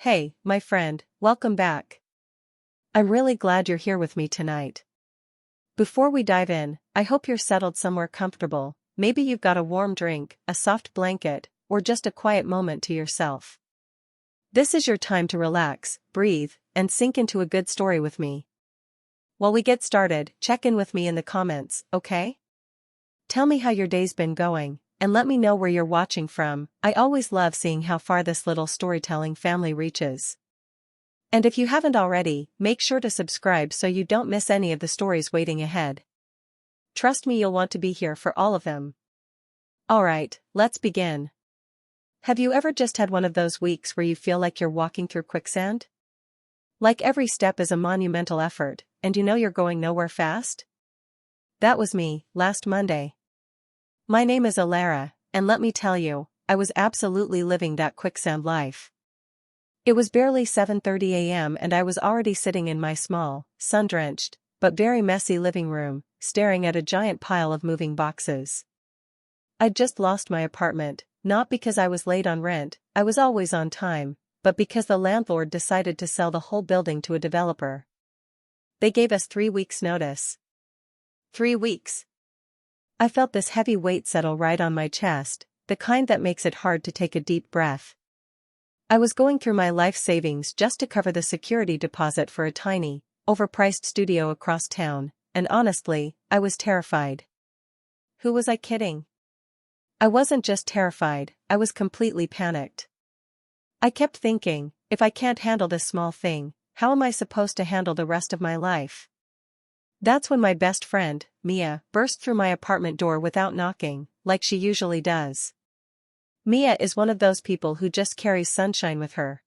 Hey, my friend, welcome back. I'm really glad you're here with me tonight. Before we dive in, I hope you're settled somewhere comfortable. Maybe you've got a warm drink, a soft blanket, or just a quiet moment to yourself. This is your time to relax, breathe, and sink into a good story with me. While we get started, check in with me in the comments, okay? Tell me how your day's been going, and let me know where you're watching from. I always love seeing how far this little storytelling family reaches. And if you haven't already, make sure to subscribe so you don't miss any of the stories waiting ahead. Trust me, you'll want to be here for all of them. Alright, let's begin. Have you ever just had one of those weeks where you feel like you're walking through quicksand? Like every step is a monumental effort, and you know you're going nowhere fast? That was me, last Monday. My name is Alara, and let me tell you, I was absolutely living that quicksand life. It was barely 7:30 a.m. and I was already sitting in my small, sun-drenched, but very messy living room, staring at a giant pile of moving boxes. I'd just lost my apartment, not because I was late on rent, I was always on time, but because the landlord decided to sell the whole building to a developer. They gave us 3 weeks' notice. 3 weeks. I felt this heavy weight settle right on my chest, the kind that makes it hard to take a deep breath. I was going through my life savings just to cover the security deposit for a tiny, overpriced studio across town, and honestly, I was terrified. Who was I kidding? I wasn't just terrified, I was completely panicked. I kept thinking, if I can't handle this small thing, how am I supposed to handle the rest of my life? That's when my best friend, Mia, burst through my apartment door without knocking, like she usually does. Mia is one of those people who just carries sunshine with her.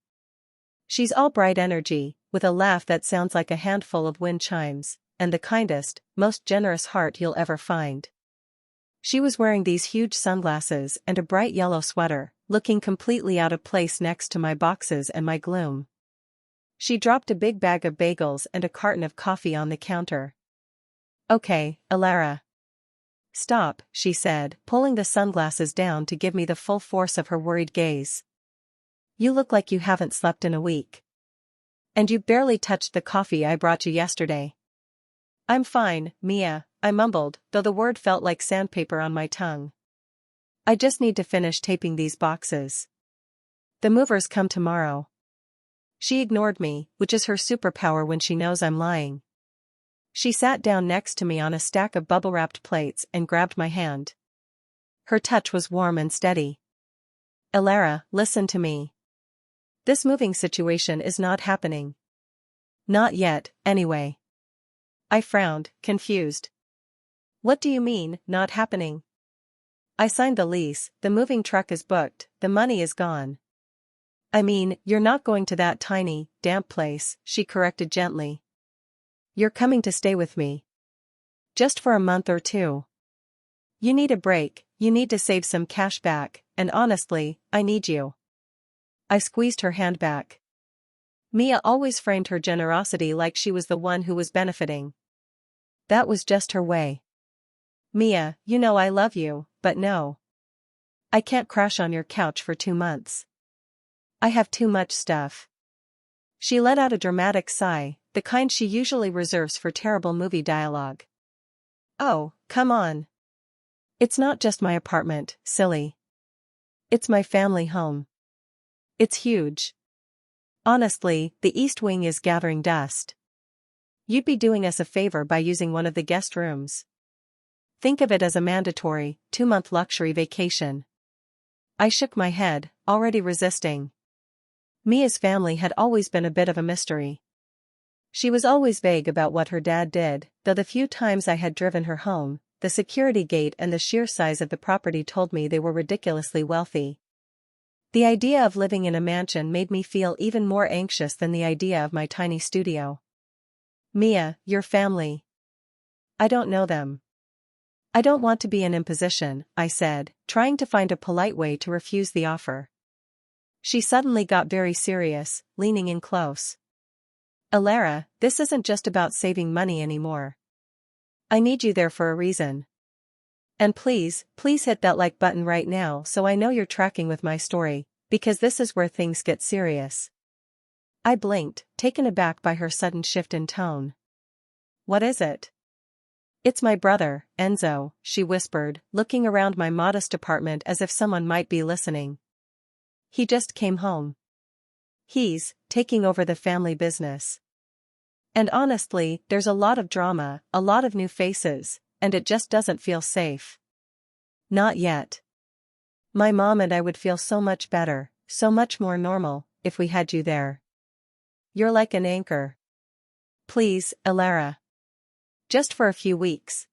She's all bright energy, with a laugh that sounds like a handful of wind chimes, and the kindest, most generous heart you'll ever find. She was wearing these huge sunglasses and a bright yellow sweater, looking completely out of place next to my boxes and my gloom. She dropped a big bag of bagels and a carton of coffee on the counter. "Okay, Alara. Stop," she said, pulling the sunglasses down to give me the full force of her worried gaze. "You look like you haven't slept in a week. And you barely touched the coffee I brought you yesterday." "I'm fine, Mia," I mumbled, though the word felt like sandpaper on my tongue. "I just need to finish taping these boxes. The movers come tomorrow." She ignored me, which is her superpower when she knows I'm lying. She sat down next to me on a stack of bubble-wrapped plates and grabbed my hand. Her touch was warm and steady. "Alara, listen to me. This moving situation is not happening. Not yet, anyway." I frowned, confused. "What do you mean, not happening?" "I signed the lease, the moving truck is booked, the money is gone." "I mean, you're not going to that tiny, damp place," she corrected gently. "You're coming to stay with me. Just for a month or two. You need a break, you need to save some cash back, and honestly, I need you." I squeezed her hand back. Mia always framed her generosity like she was the one who was benefiting. That was just her way. "Mia, you know I love you, but no. I can't crash on your couch for 2 months. I have too much stuff." She let out a dramatic sigh, the kind she usually reserves for terrible movie dialogue. "Oh, come on. It's not just my apartment, silly. It's my family home. It's huge. Honestly, the East Wing is gathering dust. You'd be doing us a favor by using one of the guest rooms. Think of it as a mandatory, 2-month luxury vacation." I shook my head, already resisting. Mia's family had always been a bit of a mystery. She was always vague about what her dad did, though the few times I had driven her home, the security gate and the sheer size of the property told me they were ridiculously wealthy. The idea of living in a mansion made me feel even more anxious than the idea of my tiny studio. "Mia, your family. I don't know them. I don't want to be an imposition," I said, trying to find a polite way to refuse the offer. She suddenly got very serious, leaning in close. "Alara, this isn't just about saving money anymore. I need you there for a reason. And please, please hit that like button right now so I know you're tracking with my story, because this is where things get serious." I blinked, taken aback by her sudden shift in tone. What is it? It's my brother, Enzo, she whispered, looking around my modest apartment as if someone might be listening. He just came home. He's taking over the family business. And honestly, there's a lot of drama, a lot of new faces, and it just doesn't feel safe. Not yet. My mom and I would feel so much better, so much more normal, if we had you there. You're like an anchor. Please, Elara. Just for a few weeks.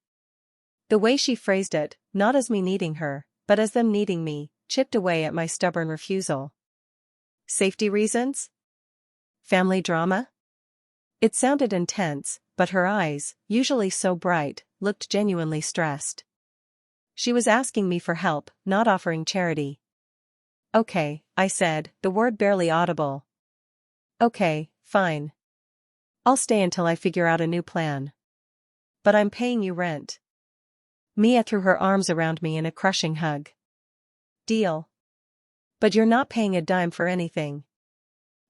The way she phrased it, not as me needing her, but as them needing me, chipped away at my stubborn refusal. Safety reasons? Family drama? It sounded intense, but her eyes, usually so bright, looked genuinely stressed. She was asking me for help, not offering charity. Okay, I said, the word barely audible. Okay, fine. I'll stay until I figure out a new plan. But I'm paying you rent. Mia threw her arms around me in a crushing hug. Deal. But you're not paying a dime for anything.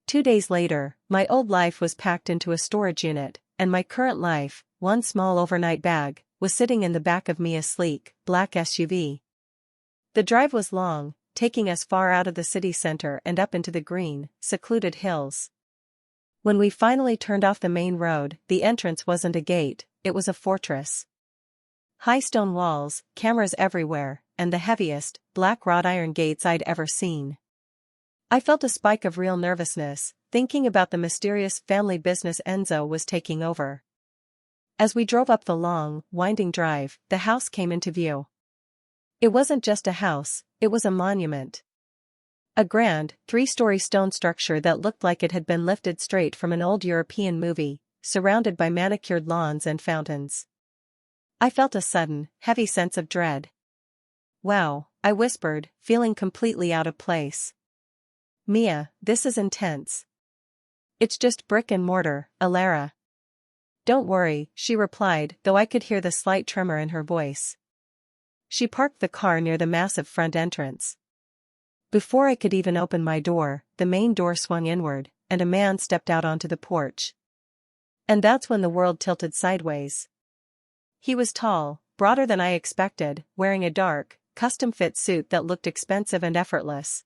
2 days later, my old life was packed into a storage unit, and my current life, one small overnight bag, was sitting in the back of Mia's sleek, black SUV. The drive was long, taking us far out of the city center and up into the green, secluded hills. When we finally turned off the main road, the entrance wasn't a gate, it was a fortress. High stone walls, cameras everywhere, and the heaviest, black wrought iron gates I'd ever seen. I felt a spike of real nervousness, thinking about the mysterious family business Enzo was taking over. As we drove up the long, winding drive, the house came into view. It wasn't just a house, it was a monument. A grand, 3-story stone structure that looked like it had been lifted straight from an old European movie, surrounded by manicured lawns and fountains. I felt a sudden, heavy sense of dread. Wow, I whispered, feeling completely out of place. Mia, this is intense. It's just brick and mortar, Elara. Don't worry, she replied, though I could hear the slight tremor in her voice. She parked the car near the massive front entrance. Before I could even open my door, the main door swung inward, and a man stepped out onto the porch. And that's when the world tilted sideways. He was tall, broader than I expected, wearing a dark, custom-fit suit that looked expensive and effortless.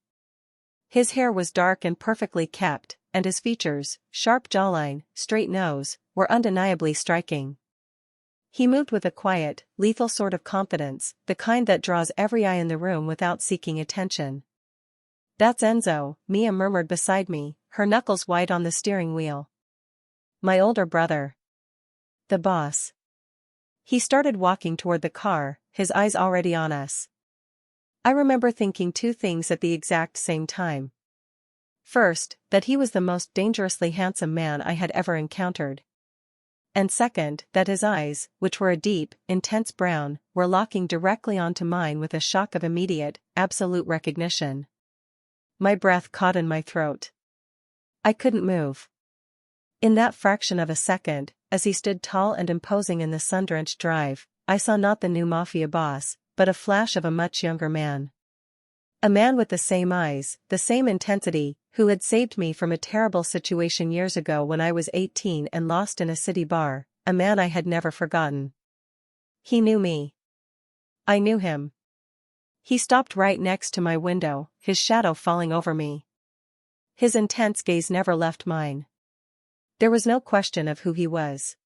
His hair was dark and perfectly kept, and his features, sharp jawline, straight nose, were undeniably striking. He moved with a quiet, lethal sort of confidence, the kind that draws every eye in the room without seeking attention. That's Enzo, Mia murmured beside me, her knuckles white on the steering wheel. My older brother. The boss. He started walking toward the car, his eyes already on us. I remember thinking two things at the exact same time. First, that he was the most dangerously handsome man I had ever encountered. And second, that his eyes, which were a deep, intense brown, were locking directly onto mine with a shock of immediate, absolute recognition. My breath caught in my throat. I couldn't move. In that fraction of a second, as he stood tall and imposing in the sun-drenched drive, I saw not the new Mafia boss, but a flash of a much younger man. A man with the same eyes, the same intensity, who had saved me from a terrible situation years ago when I was 18 and lost in a city bar, a man I had never forgotten. He knew me. I knew him. He stopped right next to my window, his shadow falling over me. His intense gaze never left mine. There was no question of who he was.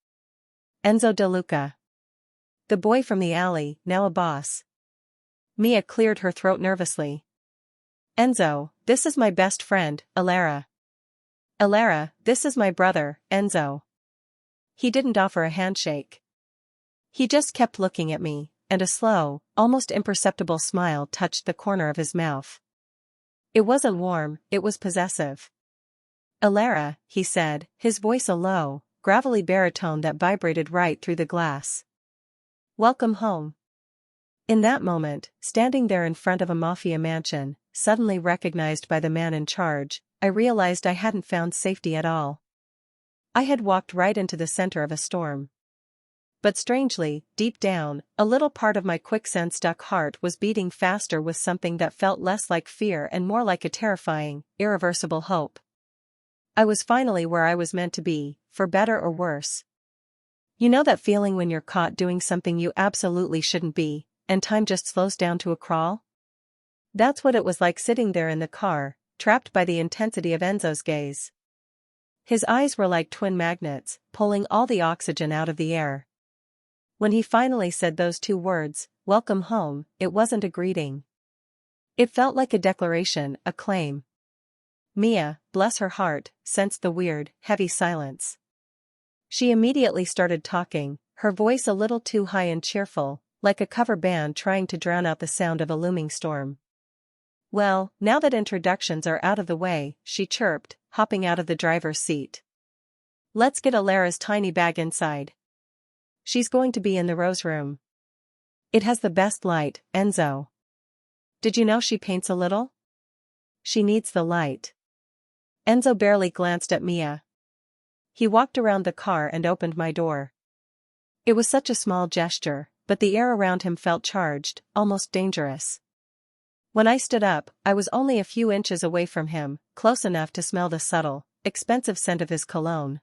Enzo De Luca. The boy from the alley, now a boss. Mia cleared her throat nervously. Enzo, this is my best friend, Elara. Elara, this is my brother, Enzo. He didn't offer a handshake. He just kept looking at me, and a slow, almost imperceptible smile touched the corner of his mouth. It wasn't warm, it was possessive. Elara, he said, his voice a low, gravelly baritone that vibrated right through the glass. Welcome home. In that moment, standing there in front of a Mafia mansion, suddenly recognized by the man in charge, I realized I hadn't found safety at all. I had walked right into the center of a storm. But strangely, deep down, a little part of my quicksand-stuck heart was beating faster with something that felt less like fear and more like a terrifying, irreversible hope. I was finally where I was meant to be, for better or worse. You know that feeling when you're caught doing something you absolutely shouldn't be, and time just slows down to a crawl? That's what it was like sitting there in the car, trapped by the intensity of Enzo's gaze. His eyes were like twin magnets, pulling all the oxygen out of the air. When he finally said those two words, "Welcome home," it wasn't a greeting. It felt like a declaration, a claim. Mia, bless her heart, sensed the weird, heavy silence. She immediately started talking, her voice a little too high and cheerful, like a cover band trying to drown out the sound of a looming storm. "Well, now that introductions are out of the way," she chirped, hopping out of the driver's seat. "Let's get Alara's tiny bag inside. She's going to be in the Rose Room. It has the best light, Enzo. Did you know she paints a little? She needs the light." Enzo barely glanced at Mia. He walked around the car and opened my door. It was such a small gesture, but the air around him felt charged, almost dangerous. When I stood up, I was only a few inches away from him, close enough to smell the subtle, expensive scent of his cologne.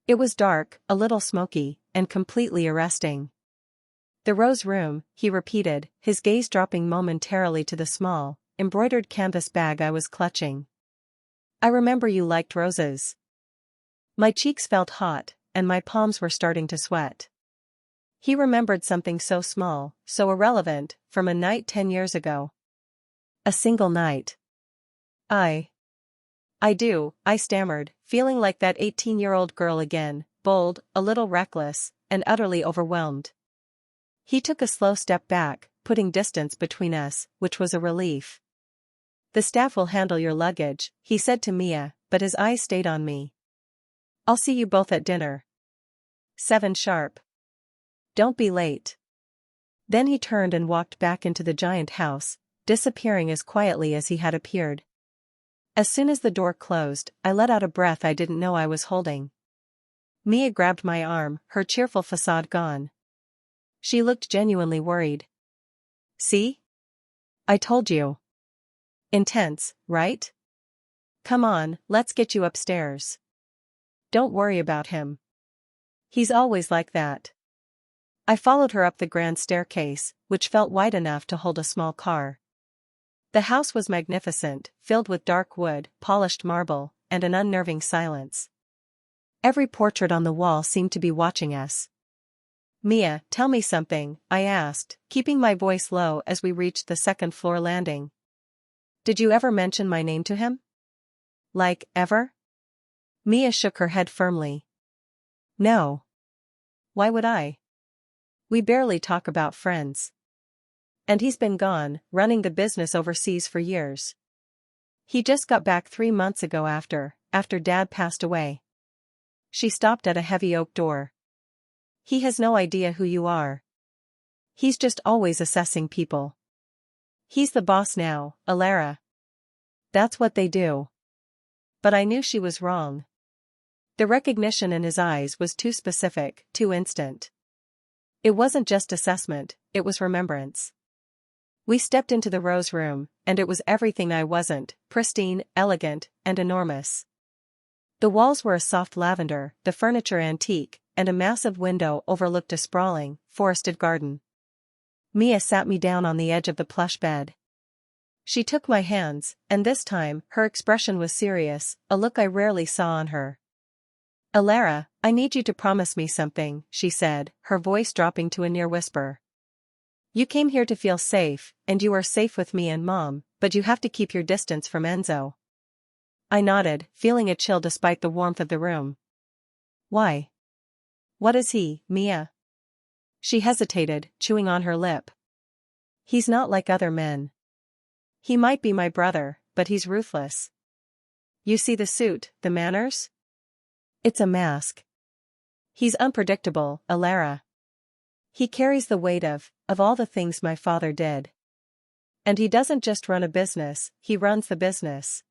It was dark, a little smoky, and completely arresting. "The Rose Room," he repeated, his gaze dropping momentarily to the small, embroidered canvas bag I was clutching. "I remember you liked roses." My cheeks felt hot, and my palms were starting to sweat. He remembered something so small, so irrelevant, from a night 10 years ago. A single night. I do, I stammered, feeling like that 18-year-old girl again, bold, a little reckless, and utterly overwhelmed. He took a slow step back, putting distance between us, which was a relief. "The staff will handle your luggage," he said to Mia, but his eyes stayed on me. "I'll see you both at dinner. 7 sharp. Don't be late." Then he turned and walked back into the giant house, disappearing as quietly as he had appeared. As soon as the door closed, I let out a breath I didn't know I was holding. Mia grabbed my arm, her cheerful facade gone. She looked genuinely worried. "See? I told you. Intense, right? Come on, let's get you upstairs. Don't worry about him. He's always like that." I followed her up the grand staircase, which felt wide enough to hold a small car. The house was magnificent, filled with dark wood, polished marble, and an unnerving silence. Every portrait on the wall seemed to be watching us. "Mia, tell me something," I asked, keeping my voice low as we reached the second-floor landing. "Did you ever mention my name to him? Like, ever?" Mia shook her head firmly. "No. Why would I? We barely talk about friends. And he's been gone, running the business overseas for years. He just got back 3 months ago after Dad passed away." She stopped at a heavy oak door. "He has no idea who you are. He's just always assessing people. He's the boss now, Alara. That's what they do." But I knew she was wrong. The recognition in his eyes was too specific, too instant. It wasn't just assessment, it was remembrance. We stepped into the Rose Room, and it was everything I wasn't: pristine, elegant, and enormous. The walls were a soft lavender, the furniture antique, and a massive window overlooked a sprawling, forested garden. Mia sat me down on the edge of the plush bed. She took my hands, and this time, her expression was serious, a look I rarely saw on her. "Alara, I need you to promise me something," she said, her voice dropping to a near whisper. "You came here to feel safe, and you are safe with me and Mom, but you have to keep your distance from Enzo." I nodded, feeling a chill despite the warmth of the room. "Why? What is he, Mia?" She hesitated, chewing on her lip. "He's not like other men. He might be my brother, but he's ruthless. You see the suit, the manners? It's a mask. He's unpredictable, Alara. He carries the weight of all the things my father did. And he doesn't just run a business, he runs the business.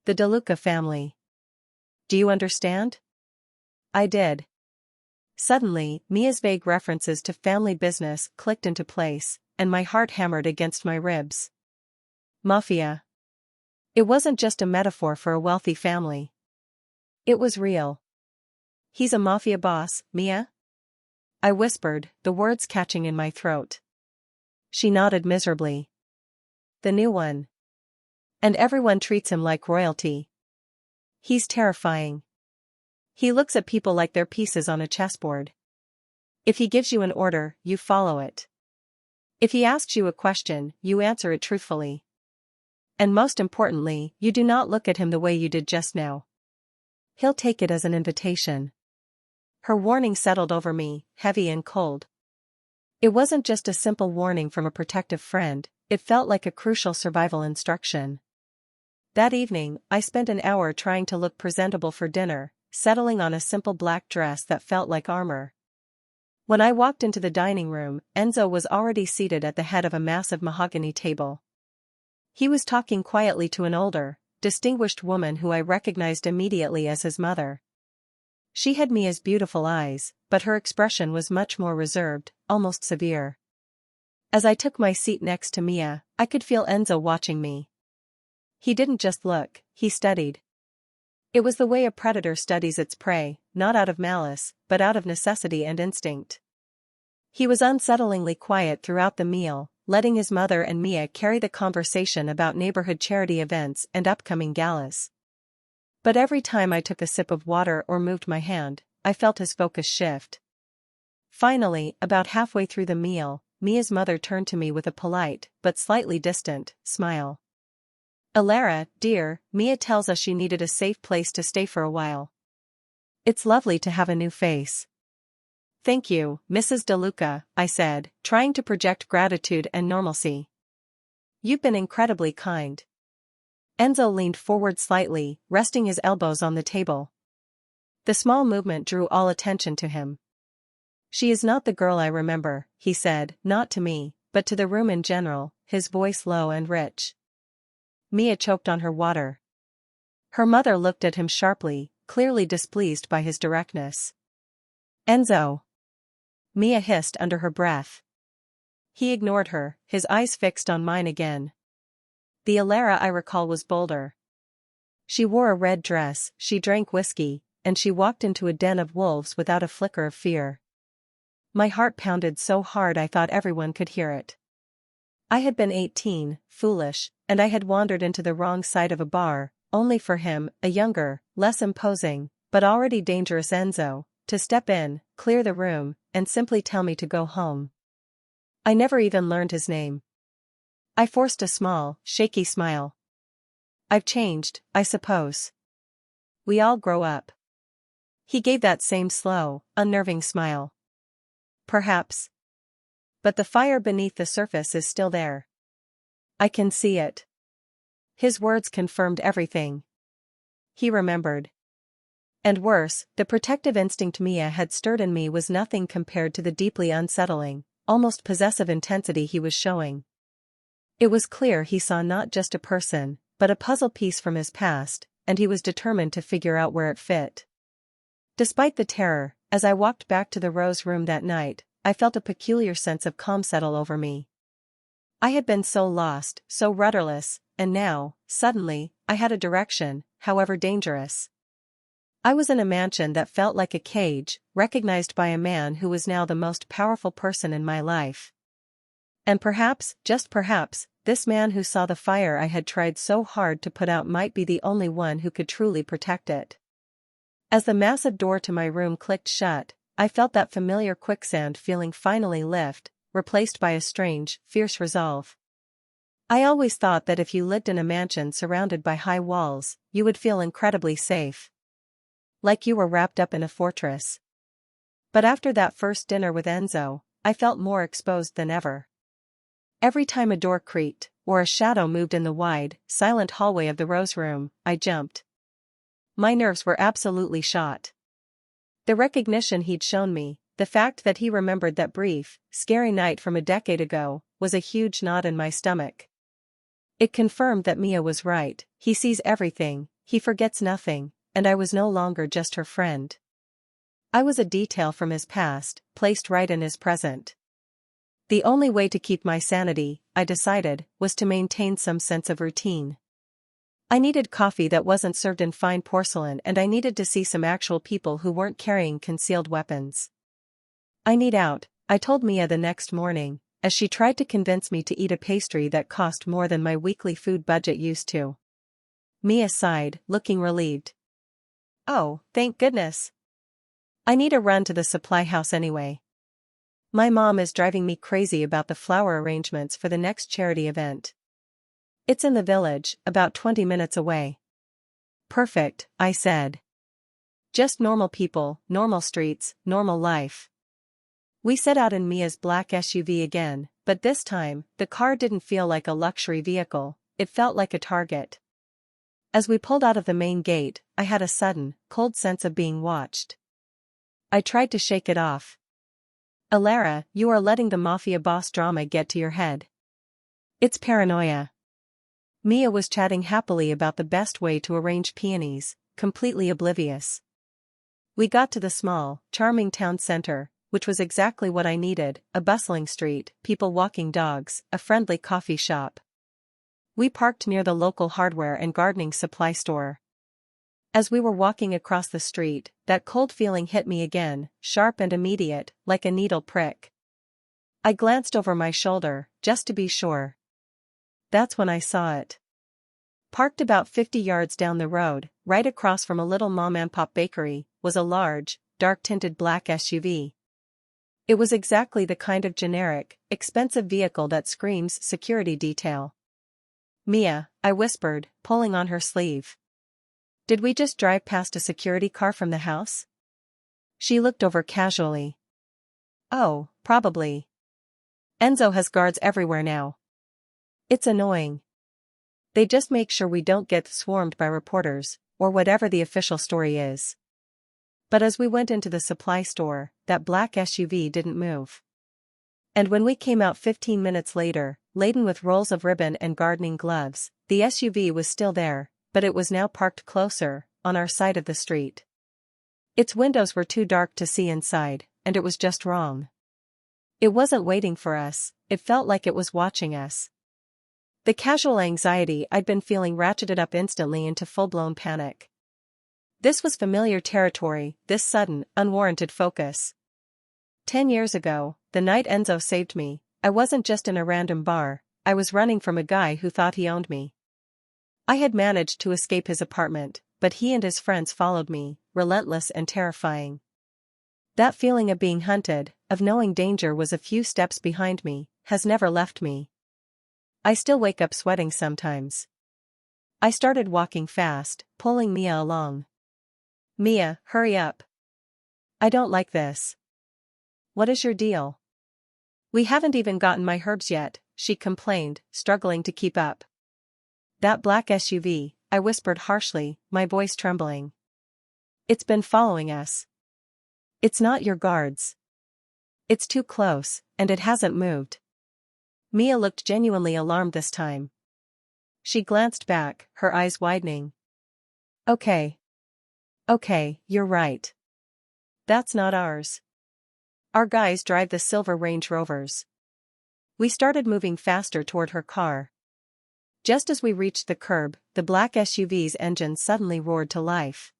The DeLuca family. Do you understand?" I did. Suddenly, Mia's vague references to family business clicked into place, and my heart hammered against my ribs. Mafia. It wasn't just a metaphor for a wealthy family. It was real. He's a mafia boss, Mia? I whispered, the words catching in my throat. She nodded miserably. The new one. And everyone treats him like royalty. He's terrifying. He looks at people like they're pieces on a chessboard. If he gives you an order, you follow it. If he asks you a question, you answer it truthfully. And most importantly, you do not look at him the way you did just now. He'll take it as an invitation. Her warning settled over me, heavy and cold. It wasn't just a simple warning from a protective friend, it felt like a crucial survival instruction. That evening, I spent an hour trying to look presentable for dinner, settling on a simple black dress that felt like armor. When I walked into the dining room, Enzo was already seated at the head of a massive mahogany table. He was talking quietly to an older, distinguished woman who I recognized immediately as his mother. She had Mia's beautiful eyes, but her expression was much more reserved, almost severe. As I took my seat next to Mia, I could feel Enzo watching me. He didn't just look, he studied. It was the way a predator studies its prey, not out of malice, but out of necessity and instinct. He was unsettlingly quiet throughout the meal, letting his mother and Mia carry the conversation about neighborhood charity events and upcoming galas. But every time I took a sip of water or moved my hand, I felt his focus shift. Finally, about halfway through the meal, Mia's mother turned to me with a polite, but slightly distant, smile. "Alara, dear, Mia tells us she needed a safe place to stay for a while. It's lovely to have a new face." "Thank you, Mrs. DeLuca," I said, trying to project gratitude and normalcy. "You've been incredibly kind." Enzo leaned forward slightly, resting his elbows on the table. The small movement drew all attention to him. "She is not the girl I remember," he said, not to me, but to the room in general, his voice low and rich. Mia choked on her water. Her mother looked at him sharply, clearly displeased by his directness. "Enzo!" Mia hissed under her breath. He ignored her, his eyes fixed on mine again. The Alara I recall was bolder. She wore a red dress, she drank whiskey, and she walked into a den of wolves without a flicker of fear. My heart pounded so hard I thought everyone could hear it. I had been 18, foolish, and I had wandered into the wrong side of a bar, only for him, a younger, less imposing, but already dangerous Enzo, to step in, clear the room, and simply tell me to go home. I never even learned his name. I forced a small, shaky smile. "I've changed, I suppose. We all grow up." He gave that same slow, unnerving smile. "Perhaps. But the fire beneath the surface is still there. I can see it." His words confirmed everything. He remembered. And worse, the protective instinct Mia had stirred in me was nothing compared to the deeply unsettling, almost possessive intensity he was showing. It was clear he saw not just a person, but a puzzle piece from his past, and he was determined to figure out where it fit. Despite the terror, as I walked back to the Rose Room that night, I felt a peculiar sense of calm settle over me. I had been so lost, so rudderless, and now, suddenly, I had a direction, however dangerous. I was in a mansion that felt like a cage, recognized by a man who was now the most powerful person in my life. And perhaps, just perhaps, this man who saw the fire I had tried so hard to put out might be the only one who could truly protect it. As the massive door to my room clicked shut, I felt that familiar quicksand feeling finally lift, replaced by a strange, fierce resolve. I always thought that if you lived in a mansion surrounded by high walls, you would feel incredibly safe. Like you were wrapped up in a fortress. But after that first dinner with Enzo, I felt more exposed than ever. Every time a door creaked, or a shadow moved in the wide, silent hallway of the Rose Room, I jumped. My nerves were absolutely shot. The recognition he'd shown me, the fact that he remembered that brief, scary night from a decade ago, was a huge knot in my stomach. It confirmed that Mia was right, he sees everything, he forgets nothing, and I was no longer just her friend. I was a detail from his past, placed right in his present. The only way to keep my sanity, I decided, was to maintain some sense of routine. I needed coffee that wasn't served in fine porcelain, and I needed to see some actual people who weren't carrying concealed weapons. I need out, I told Mia the next morning, as she tried to convince me to eat a pastry that cost more than my weekly food budget used to. Mia sighed, looking relieved. Oh, thank goodness. I need a run to the supply house anyway. My mom is driving me crazy about the flower arrangements for the next charity event. It's in the village, about 20 minutes away. Perfect, I said. Just normal people, normal streets, normal life. We set out in Mia's black SUV again, but this time, the car didn't feel like a luxury vehicle, it felt like a target. As we pulled out of the main gate, I had a sudden, cold sense of being watched. I tried to shake it off. Alara, you are letting the Mafia boss drama get to your head. It's paranoia. Mia was chatting happily about the best way to arrange peonies, completely oblivious. We got to the small, charming town center, which was exactly what I needed, a bustling street, people walking dogs, a friendly coffee shop. We parked near the local hardware and gardening supply store. As we were walking across the street, that cold feeling hit me again, sharp and immediate, like a needle prick. I glanced over my shoulder, just to be sure. That's when I saw it. Parked about 50 yards down the road, right across from a little mom-and-pop bakery, was a large, dark-tinted black SUV. It was exactly the kind of generic, expensive vehicle that screams security detail. Mia, I whispered, pulling on her sleeve. Did we just drive past a security car from the house? She looked over casually. Oh, probably. Enzo has guards everywhere now. It's annoying. They just make sure we don't get swarmed by reporters, or whatever the official story is. But as we went into the supply store, that black SUV didn't move. And when we came out 15 minutes later, laden with rolls of ribbon and gardening gloves, the SUV was still there, but it was now parked closer, on our side of the street. Its windows were too dark to see inside, and it was just wrong. It wasn't waiting for us, it felt like it was watching us. The casual anxiety I'd been feeling ratcheted up instantly into full-blown panic. This was familiar territory, this sudden, unwarranted focus. 10 years ago, the night Enzo saved me, I wasn't just in a random bar, I was running from a guy who thought he owned me. I had managed to escape his apartment, but he and his friends followed me, relentless and terrifying. That feeling of being hunted, of knowing danger was a few steps behind me, has never left me. I still wake up sweating sometimes. I started walking fast, pulling Mia along. Mia, hurry up. I don't like this. What is your deal? We haven't even gotten my herbs yet, she complained, struggling to keep up. That black SUV, I whispered harshly, my voice trembling. It's been following us. It's not your guards. It's too close, and it hasn't moved. Mia looked genuinely alarmed this time. She glanced back, her eyes widening. Okay, you're right. That's not ours. Our guys drive the silver Range Rovers. We started moving faster toward her car. Just as we reached the curb, the black SUV's engine suddenly roared to life.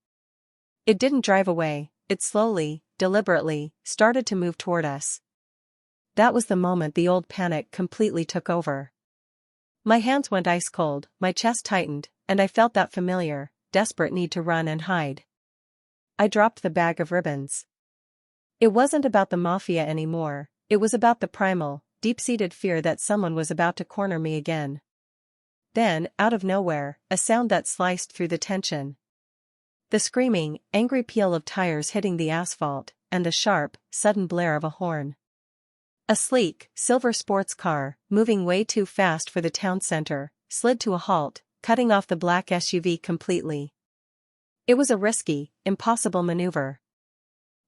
It didn't drive away, it slowly, deliberately, started to move toward us. That was the moment the old panic completely took over. My hands went ice cold, my chest tightened, and I felt that familiar, desperate need to run and hide. I dropped the bag of ribbons. It wasn't about the Mafia anymore, it was about the primal, deep-seated fear that someone was about to corner me again. Then, out of nowhere, a sound that sliced through the tension. The screaming, angry peal of tires hitting the asphalt, and the sharp, sudden blare of a horn. A sleek, silver sports car, moving way too fast for the town center, slid to a halt, cutting off the black SUV completely. It was a risky, impossible maneuver.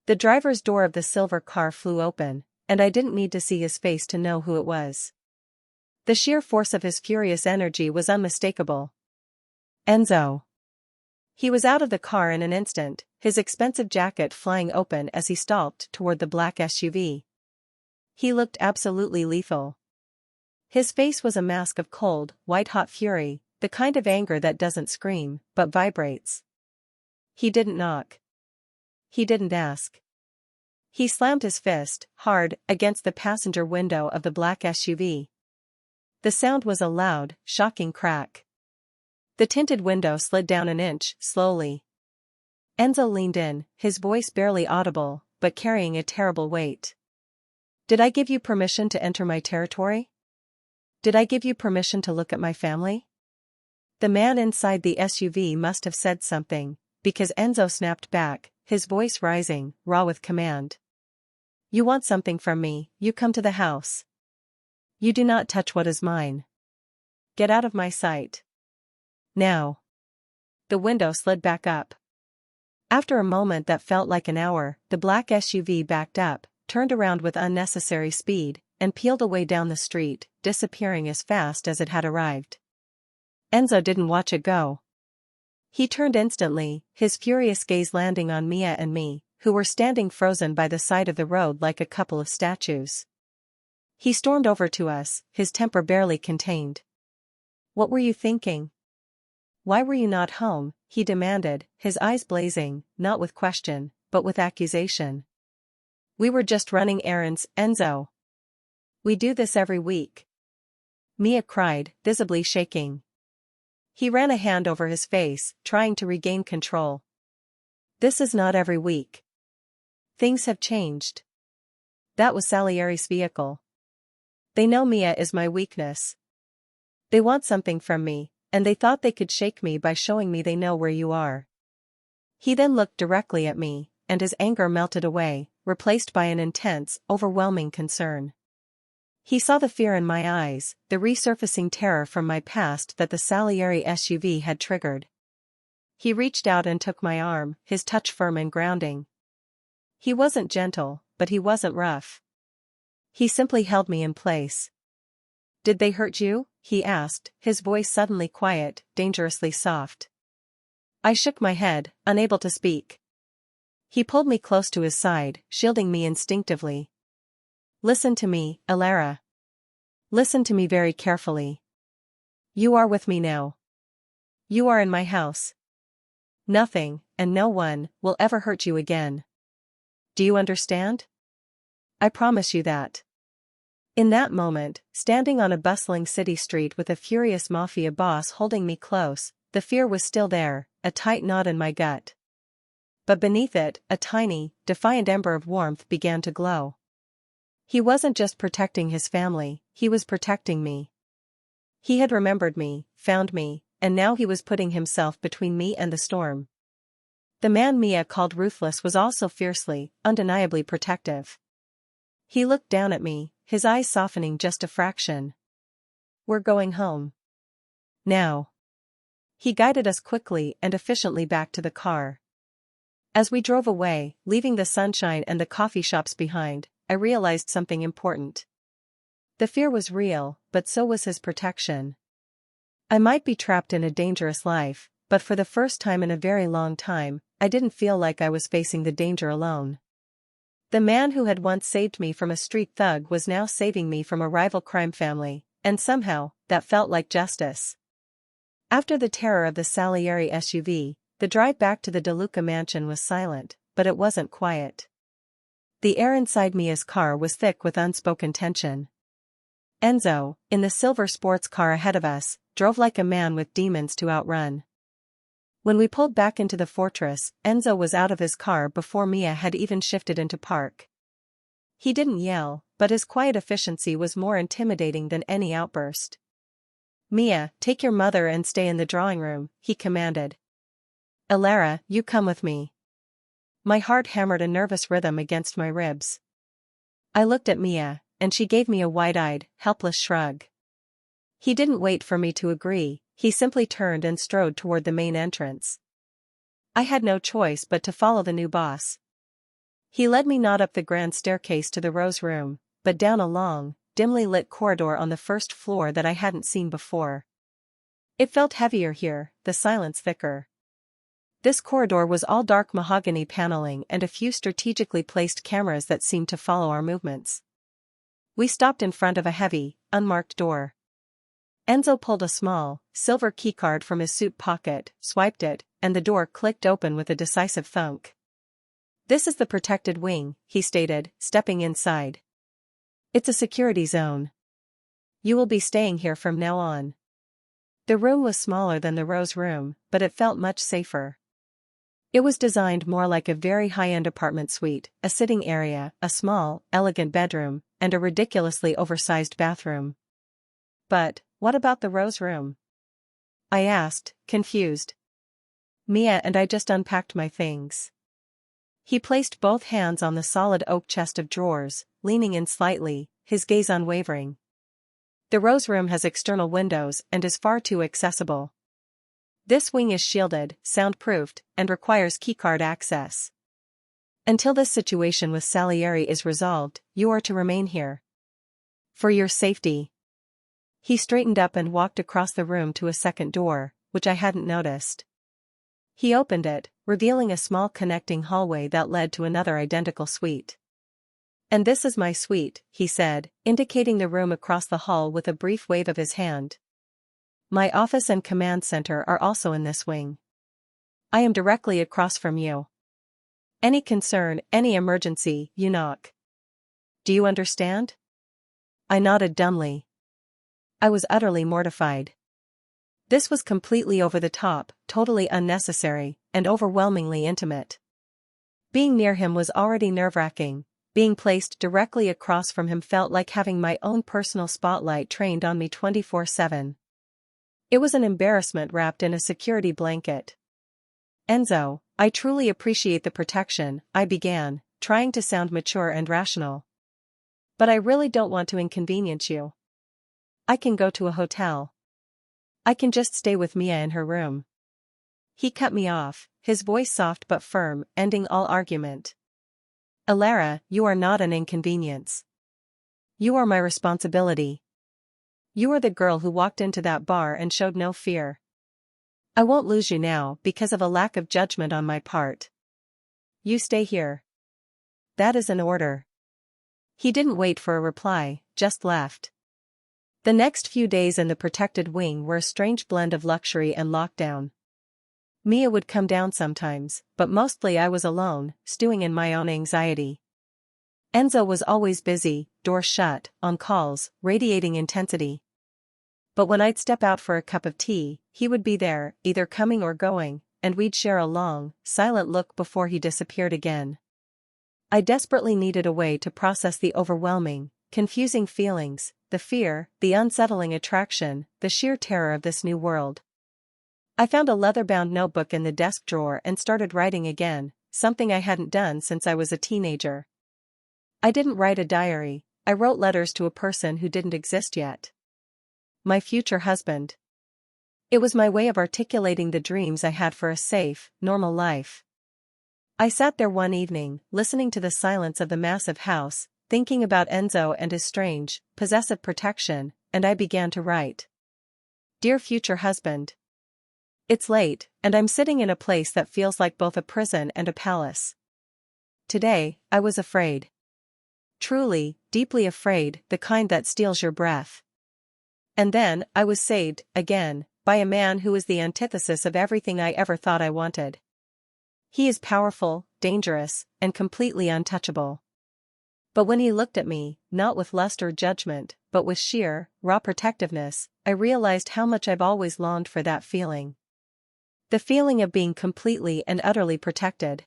The driver's door of the silver car flew open, and I didn't need to see his face to know who it was. The sheer force of his furious energy was unmistakable. Enzo. He was out of the car in an instant, his expensive jacket flying open as he stalked toward the black SUV. He looked absolutely lethal. His face was a mask of cold, white-hot fury, the kind of anger that doesn't scream, but vibrates. He didn't knock. He didn't ask. He slammed his fist, hard, against the passenger window of the black SUV. The sound was a loud, shocking crack. The tinted window slid down an inch, slowly. Enzo leaned in, his voice barely audible, but carrying a terrible weight. "Did I give you permission to enter my territory? Did I give you permission to look at my family?" The man inside the SUV must have said something, because Enzo snapped back, his voice rising, raw with command. "You want something from me, you come to the house. You do not touch what is mine. Get out of my sight. Now." The window slid back up. After a moment that felt like an hour, the black SUV backed up, turned around with unnecessary speed, and peeled away down the street, disappearing as fast as it had arrived. Enzo didn't watch it go. He turned instantly, his furious gaze landing on Mia and me, who were standing frozen by the side of the road like a couple of statues. He stormed over to us, his temper barely contained. "What were you thinking? Why were you not home?" he demanded, his eyes blazing, not with question, but with accusation. "We were just running errands, Enzo. We do this every week." Mia cried, visibly shaking. He ran a hand over his face, trying to regain control. "This is not every week. Things have changed. That was Salieri's vehicle. They know Mia is my weakness. They want something from me, and they thought they could shake me by showing me they know where you are." He then looked directly at me, and his anger melted away, replaced by an intense, overwhelming concern. He saw the fear in my eyes, the resurfacing terror from my past that the Salieri SUV had triggered. He reached out and took my arm, his touch firm and grounding. He wasn't gentle, but he wasn't rough. He simply held me in place. "Did they hurt you?" he asked, his voice suddenly quiet, dangerously soft. I shook my head, unable to speak. He pulled me close to his side, shielding me instinctively. "Listen to me, Elara. Listen to me very carefully. You are with me now. You are in my house. Nothing, and no one, will ever hurt you again. Do you understand? I promise you that." In that moment, standing on a bustling city street with a furious Mafia boss holding me close, the fear was still there, a tight knot in my gut. But beneath it, a tiny, defiant ember of warmth began to glow. He wasn't just protecting his family, he was protecting me. He had remembered me, found me, and now he was putting himself between me and the storm. The man Mia called ruthless was also fiercely, undeniably protective. He looked down at me, his eyes softening just a fraction. "We're going home. Now." He guided us quickly and efficiently back to the car. As we drove away, leaving the sunshine and the coffee shops behind, I realized something important. The fear was real, but so was his protection. I might be trapped in a dangerous life, but for the first time in a very long time, I didn't feel like I was facing the danger alone. The man who had once saved me from a street thug was now saving me from a rival crime family, and somehow, that felt like justice. After the terror of the Salieri SUV, the drive back to the De Luca mansion was silent, but it wasn't quiet. The air inside Mia's car was thick with unspoken tension. Enzo, in the silver sports car ahead of us, drove like a man with demons to outrun. When we pulled back into the fortress, Enzo was out of his car before Mia had even shifted into park. He didn't yell, but his quiet efficiency was more intimidating than any outburst. "Mia, take your mother and stay in the drawing room," he commanded. "Elara, you come with me." My heart hammered a nervous rhythm against my ribs. I looked at Mia, and she gave me a wide-eyed, helpless shrug. He didn't wait for me to agree, he simply turned and strode toward the main entrance. I had no choice but to follow the new boss. He led me not up the grand staircase to the Rose Room, but down a long, dimly lit corridor on the first floor that I hadn't seen before. It felt heavier here, the silence thicker. This corridor was all dark mahogany paneling and a few strategically placed cameras that seemed to follow our movements. We stopped in front of a heavy, unmarked door. Enzo pulled a small, silver keycard from his suit pocket, swiped it, and the door clicked open with a decisive thunk. "This is the protected wing," he stated, stepping inside. "It's a security zone. You will be staying here from now on." The room was smaller than the Rose room, but it felt much safer. It was designed more like a very high-end apartment suite, a sitting area, a small, elegant bedroom, and a ridiculously oversized bathroom. "But, what about the Rose room?" I asked, confused. "Mia and I just unpacked my things." He placed both hands on the solid oak chest of drawers, leaning in slightly, his gaze unwavering. "The Rose room has external windows and is far too accessible. This wing is shielded, soundproofed, and requires keycard access. Until this situation with Salieri is resolved, you are to remain here. For your safety." He straightened up and walked across the room to a second door, which I hadn't noticed. He opened it, revealing a small connecting hallway that led to another identical suite. "And this is my suite," he said, indicating the room across the hall with a brief wave of his hand. "My office and command center are also in this wing. I am directly across from you. Any concern, any emergency, you knock. Do you understand?" I nodded dumbly. I was utterly mortified. This was completely over the top, totally unnecessary, and overwhelmingly intimate. Being near him was already nerve-wracking. Being placed directly across from him felt like having my own personal spotlight trained on me 24/7. It was an embarrassment wrapped in a security blanket. "Enzo, I truly appreciate the protection," I began, trying to sound mature and rational. "But I really don't want to inconvenience you. I can go to a hotel. I can just stay with Mia in her room." He cut me off, his voice soft but firm, ending all argument. "Elara, you are not an inconvenience. You are my responsibility. You are the girl who walked into that bar and showed no fear. I won't lose you now because of a lack of judgment on my part. You stay here. That is an order." He didn't wait for a reply, just left. The next few days in the protected wing were a strange blend of luxury and lockdown. Mia would come down sometimes, but mostly I was alone, stewing in my own anxiety. Enzo was always busy, door shut, on calls, radiating intensity. But when I'd step out for a cup of tea, he would be there, either coming or going, and we'd share a long, silent look before he disappeared again. I desperately needed a way to process the overwhelming, confusing feelings, the fear, the unsettling attraction, the sheer terror of this new world. I found a leather-bound notebook in the desk drawer and started writing again, something I hadn't done since I was a teenager. I didn't write a diary, I wrote letters to a person who didn't exist yet. My future husband. It was my way of articulating the dreams I had for a safe, normal life. I sat there one evening, listening to the silence of the massive house, thinking about Enzo and his strange, possessive protection, and I began to write. "Dear future husband. It's late, and I'm sitting in a place that feels like both a prison and a palace. Today, I was afraid. Truly, deeply afraid, the kind that steals your breath. And then, I was saved, again, by a man who is the antithesis of everything I ever thought I wanted. He is powerful, dangerous, and completely untouchable. But when he looked at me, not with lust or judgment, but with sheer, raw protectiveness, I realized how much I've always longed for that feeling. The feeling of being completely and utterly protected.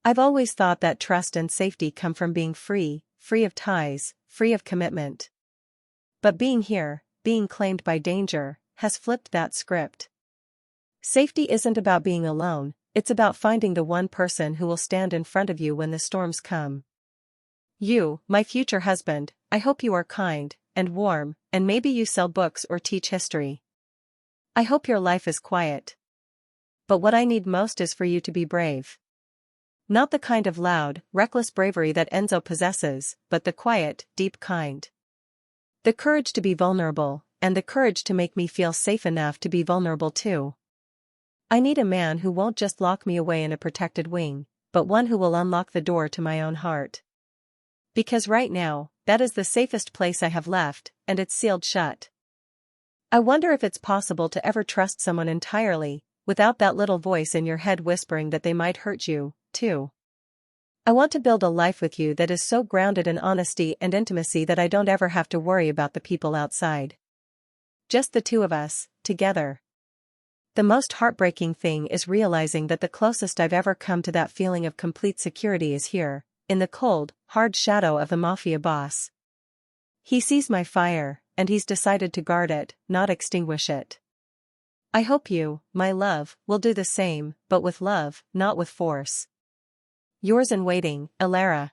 I've always thought that trust and safety come from being free, free of ties, free of commitment. But being here, being claimed by danger, has flipped that script. Safety isn't about being alone, it's about finding the one person who will stand in front of you when the storms come. You, my future husband, I hope you are kind, and warm, and maybe you sell books or teach history. I hope your life is quiet. But what I need most is for you to be brave. Not the kind of loud, reckless bravery that Enzo possesses, but the quiet, deep kind. The courage to be vulnerable, and the courage to make me feel safe enough to be vulnerable too. I need a man who won't just lock me away in a protected wing, but one who will unlock the door to my own heart. Because right now, that is the safest place I have left, and it's sealed shut. I wonder if it's possible to ever trust someone entirely, without that little voice in your head whispering that they might hurt you, too. I want to build a life with you that is so grounded in honesty and intimacy that I don't ever have to worry about the people outside. Just the two of us, together. The most heartbreaking thing is realizing that the closest I've ever come to that feeling of complete security is here, in the cold, hard shadow of the Mafia boss. He sees my fire, and he's decided to guard it, not extinguish it. I hope you, my love, will do the same, but with love, not with force. Yours in waiting, Alara.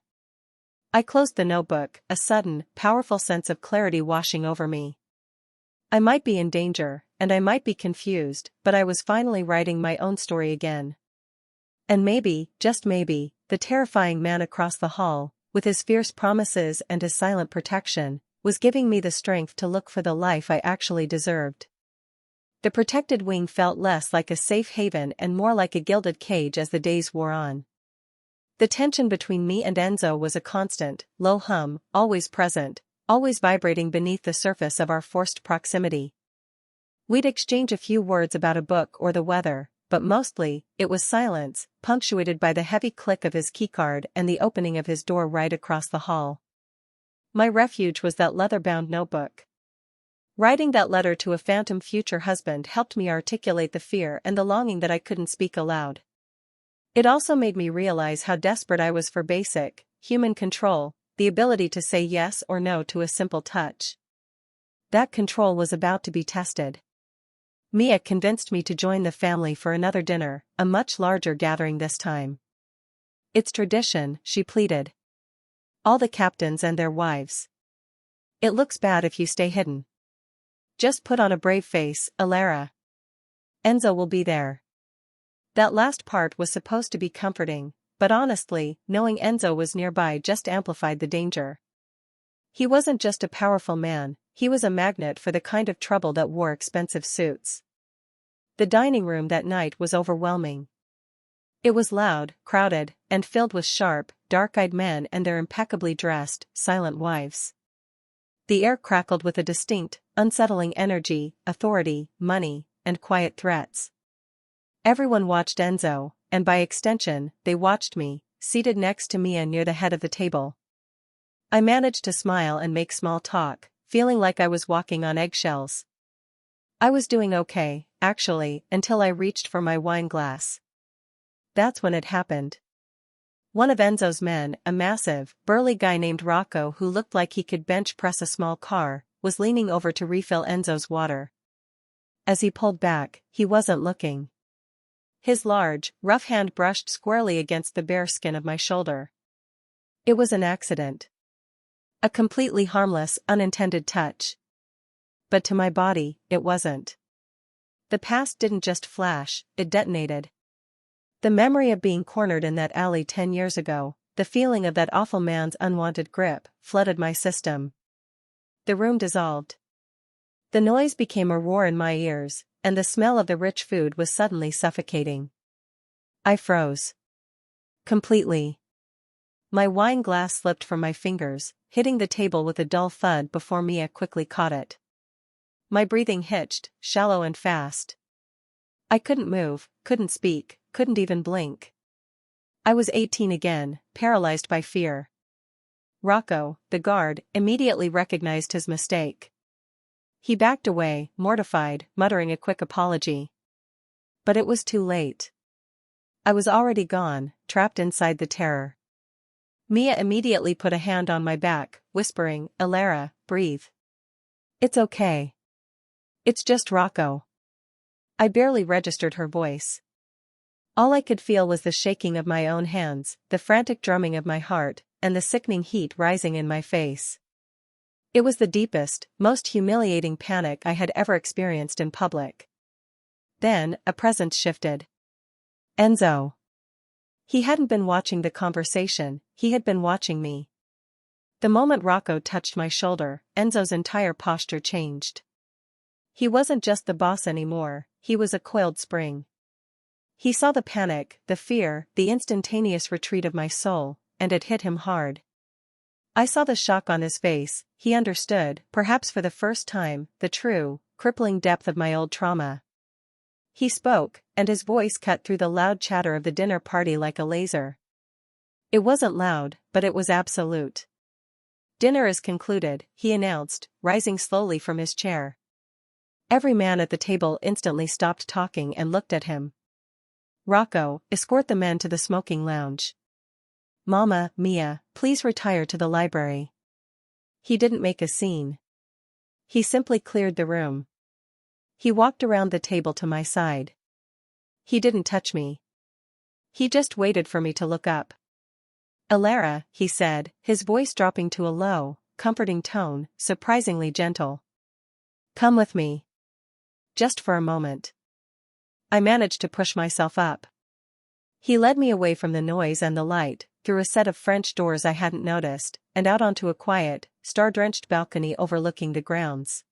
I closed the notebook, a sudden, powerful sense of clarity washing over me. I might be in danger, and I might be confused, but I was finally writing my own story again. And maybe, just maybe, the terrifying man across the hall, with his fierce promises and his silent protection, was giving me the strength to look for the life I actually deserved. The protected wing felt less like a safe haven and more like a gilded cage as the days wore on. The tension between me and Enzo was a constant, low hum, always present, always vibrating beneath the surface of our forced proximity. We'd exchange a few words about a book or the weather, but mostly, it was silence, punctuated by the heavy click of his keycard and the opening of his door right across the hall. My refuge was that leather-bound notebook. Writing that letter to a phantom future husband helped me articulate the fear and the longing that I couldn't speak aloud. It also made me realize how desperate I was for basic, human control, the ability to say yes or no to a simple touch. That control was about to be tested. Mia convinced me to join the family for another dinner, a much larger gathering this time. It's tradition, she pleaded. All the captains and their wives. It looks bad if you stay hidden. Just put on a brave face, Alara. Enzo will be there. That last part was supposed to be comforting, but honestly, knowing Enzo was nearby just amplified the danger. He wasn't just a powerful man, he was a magnet for the kind of trouble that wore expensive suits. The dining room that night was overwhelming. It was loud, crowded, and filled with sharp, dark-eyed men and their impeccably dressed, silent wives. The air crackled with a distinct, unsettling energy, authority, money, and quiet threats. Everyone watched Enzo, and by extension, they watched me, seated next to Mia near the head of the table. I managed to smile and make small talk, feeling like I was walking on eggshells. I was doing okay, actually, until I reached for my wine glass. That's when it happened. One of Enzo's men, a massive, burly guy named Rocco who looked like he could bench press a small car, was leaning over to refill Enzo's water. As he pulled back, he wasn't looking. His large, rough hand brushed squarely against the bare skin of my shoulder. It was an accident. A completely harmless, unintended touch. But to my body, it wasn't. The past didn't just flash, it detonated. The memory of being cornered in that alley 10 years ago, the feeling of that awful man's unwanted grip, flooded my system. The room dissolved. The noise became a roar in my ears, and the smell of the rich food was suddenly suffocating. I froze. Completely. My wine glass slipped from my fingers, hitting the table with a dull thud before Mia quickly caught it. My breathing hitched, shallow and fast. I couldn't move, couldn't speak, couldn't even blink. I was 18 again, paralyzed by fear. Rocco, the guard, immediately recognized his mistake. He backed away, mortified, muttering a quick apology. But it was too late. I was already gone, trapped inside the terror. Mia immediately put a hand on my back, whispering, "Alara, breathe. It's okay. It's just Rocco." I barely registered her voice. All I could feel was the shaking of my own hands, the frantic drumming of my heart, and the sickening heat rising in my face. It was the deepest, most humiliating panic I had ever experienced in public. Then, a presence shifted. Enzo. He hadn't been watching the conversation, he had been watching me. The moment Rocco touched my shoulder, Enzo's entire posture changed. He wasn't just the boss anymore, he was a coiled spring. He saw the panic, the fear, the instantaneous retreat of my soul, and it hit him hard. I saw the shock on his face, he understood, perhaps for the first time, the true, crippling depth of my old trauma. He spoke, and his voice cut through the loud chatter of the dinner party like a laser. It wasn't loud, but it was absolute. "Dinner is concluded," he announced, rising slowly from his chair. Every man at the table instantly stopped talking and looked at him. "Rocco, escort the men to the smoking lounge. Mama, Mia, please retire to the library." He didn't make a scene. He simply cleared the room. He walked around the table to my side. He didn't touch me. He just waited for me to look up. "Alara," he said, his voice dropping to a low, comforting tone, surprisingly gentle. "Come with me. Just for a moment." I managed to push myself up. He led me away from the noise and the light, through a set of French doors I hadn't noticed, and out onto a quiet, star-drenched balcony overlooking the grounds.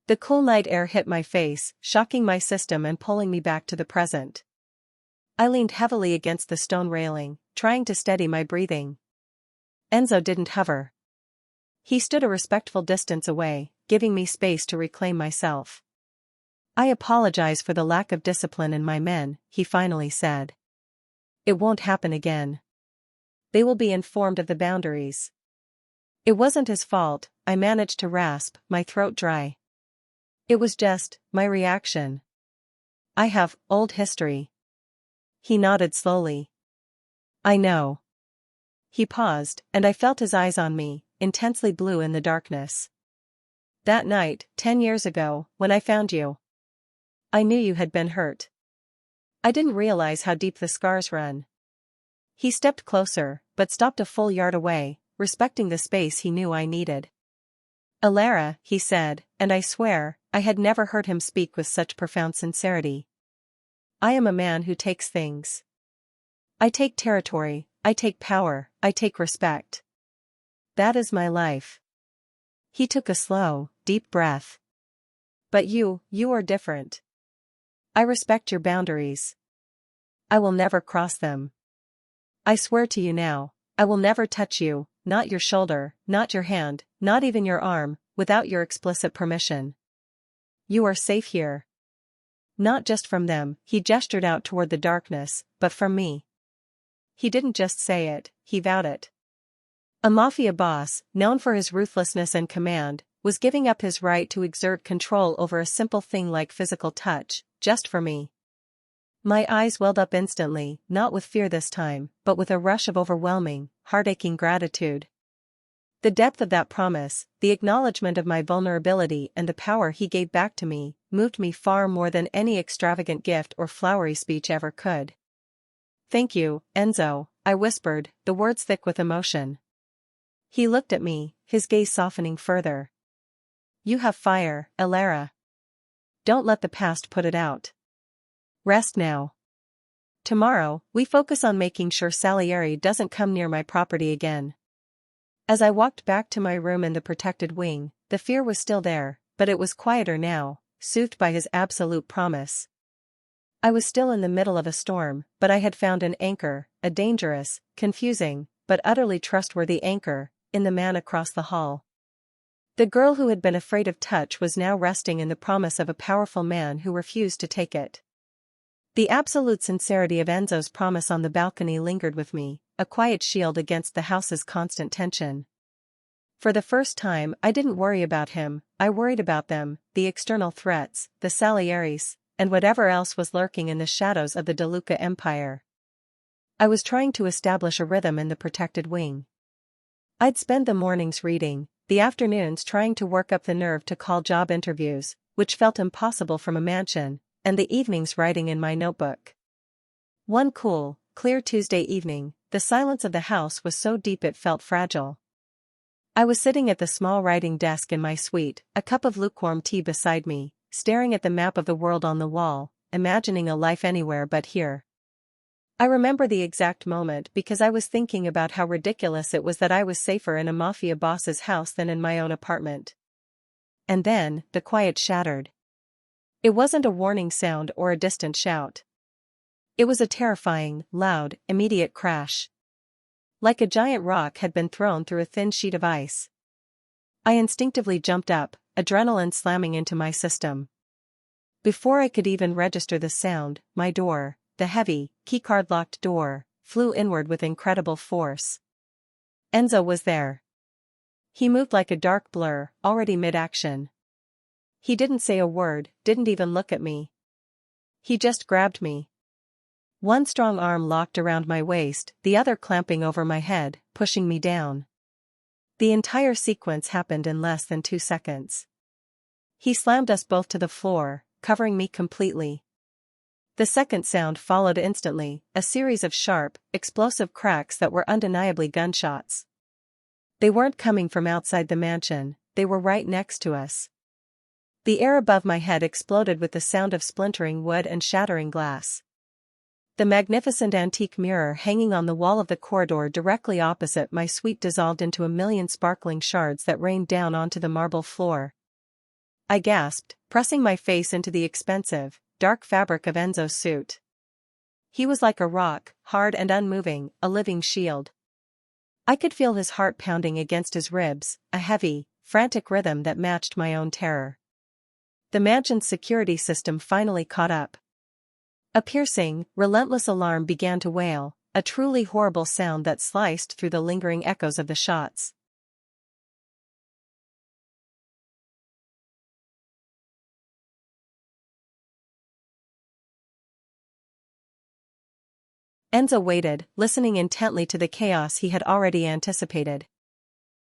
The cool night air hit my face, shocking my system and pulling me back to the present. I leaned heavily against the stone railing, trying to steady my breathing. Enzo didn't hover. He stood a respectful distance away, giving me space to reclaim myself. "I apologize for the lack of discipline in my men," he finally said. "It won't happen again. They will be informed of the boundaries." It wasn't his fault, I managed to rasp, my throat dry. It was just my reaction. "I have old history." He nodded slowly. "I know." He paused, and I felt his eyes on me, intensely blue in the darkness. "That night, 10 years ago, when I found you, I knew you had been hurt. I didn't realize how deep the scars run." He stepped closer, but stopped a full yard away, respecting the space he knew I needed. "Alara," he said, and I swear, I had never heard him speak with such profound sincerity. "I am a man who takes things. I take territory, I take power, I take respect. That is my life." He took a slow, deep breath. "But you are different. I respect your boundaries. I will never cross them. I swear to you now, I will never touch you, not your shoulder, not your hand, not even your arm, without your explicit permission. You are safe here. Not just from them," he gestured out toward the darkness, "but from me." He didn't just say it, he vowed it. A mafia boss, known for his ruthlessness and command, was giving up his right to exert control over a simple thing like physical touch, just for me. My eyes welled up instantly, not with fear this time, but with a rush of overwhelming, heart-aching gratitude. The depth of that promise, the acknowledgement of my vulnerability and the power he gave back to me, moved me far more than any extravagant gift or flowery speech ever could. "Thank you, Enzo," I whispered, the words thick with emotion. He looked at me, his gaze softening further. "You have fire, Alara. Don't let the past put it out. Rest now. Tomorrow, we focus on making sure Salieri doesn't come near my property again." As I walked back to my room in the protected wing, the fear was still there, but it was quieter now, soothed by his absolute promise. I was still in the middle of a storm, but I had found an anchor, a dangerous, confusing, but utterly trustworthy anchor, in the man across the hall. The girl who had been afraid of touch was now resting in the promise of a powerful man who refused to take it. The absolute sincerity of Enzo's promise on the balcony lingered with me, a quiet shield against the house's constant tension. For the first time, I didn't worry about him, I worried about them, the external threats, the Salieris, and whatever else was lurking in the shadows of the De Luca Empire. I was trying to establish a rhythm in the protected wing. I'd spend the mornings reading, the afternoons trying to work up the nerve to call job interviews, which felt impossible from a mansion, and the evenings writing in my notebook. One cool, clear Tuesday evening, the silence of the house was so deep it felt fragile. I was sitting at the small writing desk in my suite, a cup of lukewarm tea beside me, staring at the map of the world on the wall, imagining a life anywhere but here. I remember the exact moment because I was thinking about how ridiculous it was that I was safer in a mafia boss's house than in my own apartment. And then, the quiet shattered. It wasn't a warning sound or a distant shout. It was a terrifying, loud, immediate crash. Like a giant rock had been thrown through a thin sheet of ice. I instinctively jumped up, adrenaline slamming into my system. Before I could even register the sound, my door, the heavy, keycard-locked door, flew inward with incredible force. Enzo was there. He moved like a dark blur, already mid-action. He didn't say a word, didn't even look at me. He just grabbed me. One strong arm locked around my waist, the other clamping over my head, pushing me down. The entire sequence happened in less than 2 seconds. He slammed us both to the floor, covering me completely. The second sound followed instantly, a series of sharp, explosive cracks that were undeniably gunshots. They weren't coming from outside the mansion, they were right next to us. The air above my head exploded with the sound of splintering wood and shattering glass. The magnificent antique mirror hanging on the wall of the corridor directly opposite my suite dissolved into a million sparkling shards that rained down onto the marble floor. I gasped, pressing my face into the expensive, dark fabric of Enzo's suit. He was like a rock, hard and unmoving, a living shield. I could feel his heart pounding against his ribs, a heavy, frantic rhythm that matched my own terror. The mansion's security system finally caught up. A piercing, relentless alarm began to wail, a truly horrible sound that sliced through the lingering echoes of the shots. Enzo waited, listening intently to the chaos he had already anticipated.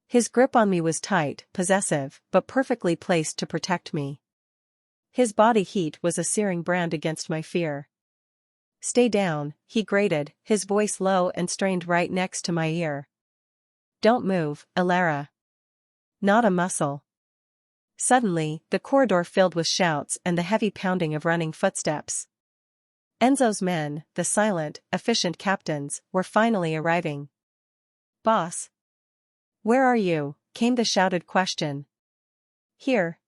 His grip on me was tight, possessive, but perfectly placed to protect me. His body heat was a searing brand against my fear. "Stay down," he grated, his voice low and strained right next to my ear. "Don't move, Elara. Not a muscle." Suddenly, the corridor filled with shouts and the heavy pounding of running footsteps. Enzo's men, the silent, efficient captains, were finally arriving. "Boss? Where are you?" came the shouted question. "Here.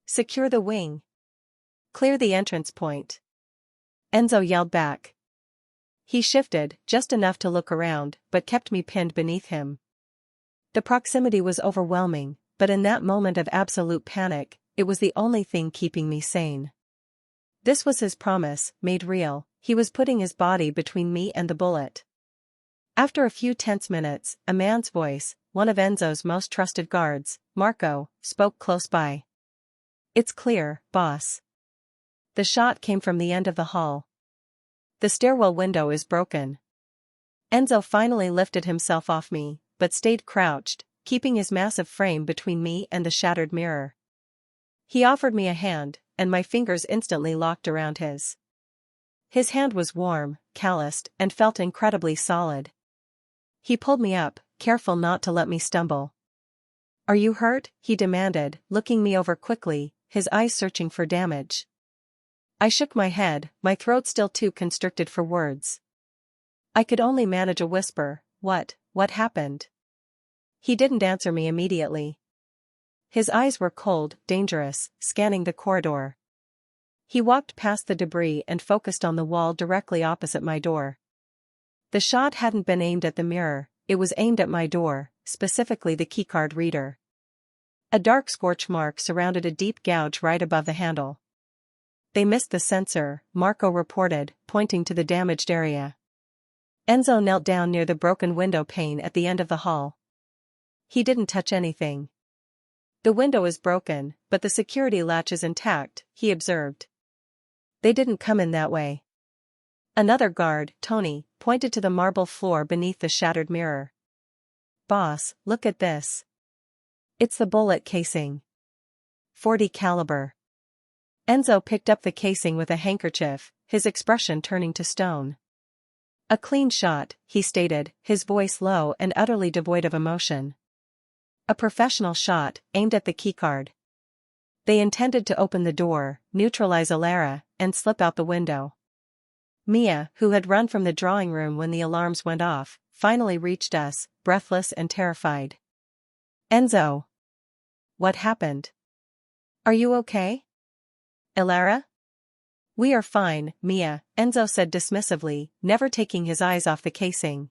Secure the wing. Clear the entrance point." Enzo yelled back. He shifted, just enough to look around, but kept me pinned beneath him. The proximity was overwhelming, but in that moment of absolute panic, it was the only thing keeping me sane. This was his promise, made real. He was putting his body between me and the bullet. After a few tense minutes, a man's voice, one of Enzo's most trusted guards, Marco, spoke close by. "It's clear, boss." The shot came from the end of the hall. "The stairwell window is broken." Enzo finally lifted himself off me, but stayed crouched, keeping his massive frame between me and the shattered mirror. He offered me a hand, and my fingers instantly locked around his. His hand was warm, calloused, and felt incredibly solid. He pulled me up, careful not to let me stumble. "Are you hurt?" he demanded, looking me over quickly, his eyes searching for damage. I shook my head, my throat still too constricted for words. I could only manage a whisper, What happened?" He didn't answer me immediately. His eyes were cold, dangerous, scanning the corridor. He walked past the debris and focused on the wall directly opposite my door. The shot hadn't been aimed at the mirror, it was aimed at my door, specifically the keycard reader. A dark scorch mark surrounded a deep gouge right above the handle. "They missed the sensor," Marco reported, pointing to the damaged area. Enzo knelt down near the broken window pane at the end of the hall. He didn't touch anything. "The window is broken, but the security latch is intact," he observed. "They didn't come in that way." Another guard, Tony, pointed to the marble floor beneath the shattered mirror. "Boss, look at this. It's the bullet casing. .40 caliber." Enzo picked up the casing with a handkerchief, his expression turning to stone. "A clean shot," he stated, his voice low and utterly devoid of emotion. "A professional shot, aimed at the keycard. They intended to open the door, neutralize Elara, and slip out the window." Mia, who had run from the drawing room when the alarms went off, finally reached us, breathless and terrified. "Enzo. What happened? Are you okay? Elara?" "We are fine, Mia," Enzo said dismissively, never taking his eyes off the casing.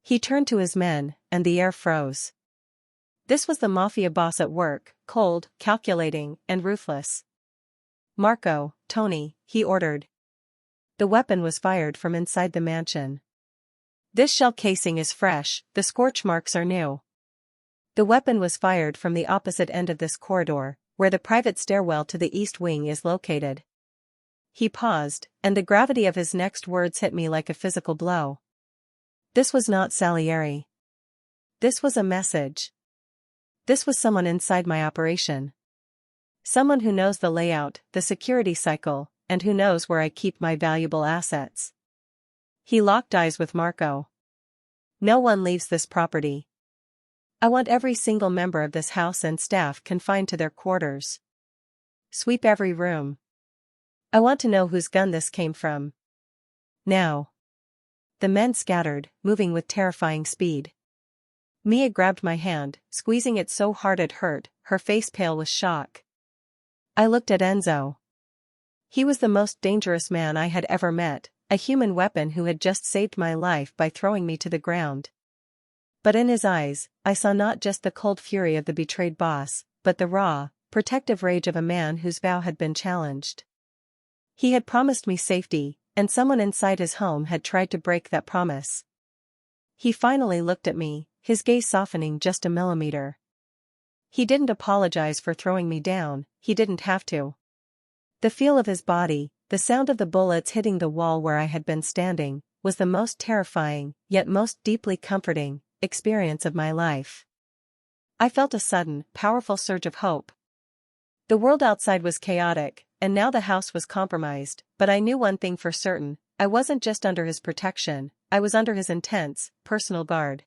He turned to his men, and the air froze. This was the Mafia boss at work, cold, calculating, and ruthless. "Marco, Tony," he ordered. The weapon was fired from inside the mansion. "This shell casing is fresh, the scorch marks are new." The weapon was fired from the opposite end of this corridor, where the private stairwell to the east wing is located. He paused, and the gravity of his next words hit me like a physical blow. This was not Salieri. This was a message. This was someone inside my operation. Someone who knows the layout, the security cycle, and who knows where I keep my valuable assets. He locked eyes with Marco. "No one leaves this property. I want every single member of this house and staff confined to their quarters. Sweep every room. I want to know whose gun this came from. Now." The men scattered, moving with terrifying speed. Mia grabbed my hand, squeezing it so hard it hurt, her face pale with shock. I looked at Enzo. He was the most dangerous man I had ever met, a human weapon who had just saved my life by throwing me to the ground. But in his eyes, I saw not just the cold fury of the betrayed boss, but the raw, protective rage of a man whose vow had been challenged. He had promised me safety, and someone inside his home had tried to break that promise. He finally looked at me, his gaze softening just a millimeter. He didn't apologize for throwing me down, he didn't have to. The feel of his body, the sound of the bullets hitting the wall where I had been standing, was the most terrifying, yet most deeply comforting, experience of my life. I felt a sudden, powerful surge of hope. The world outside was chaotic, and now the house was compromised, but I knew one thing for certain: I wasn't just under his protection, I was under his intense, personal guard.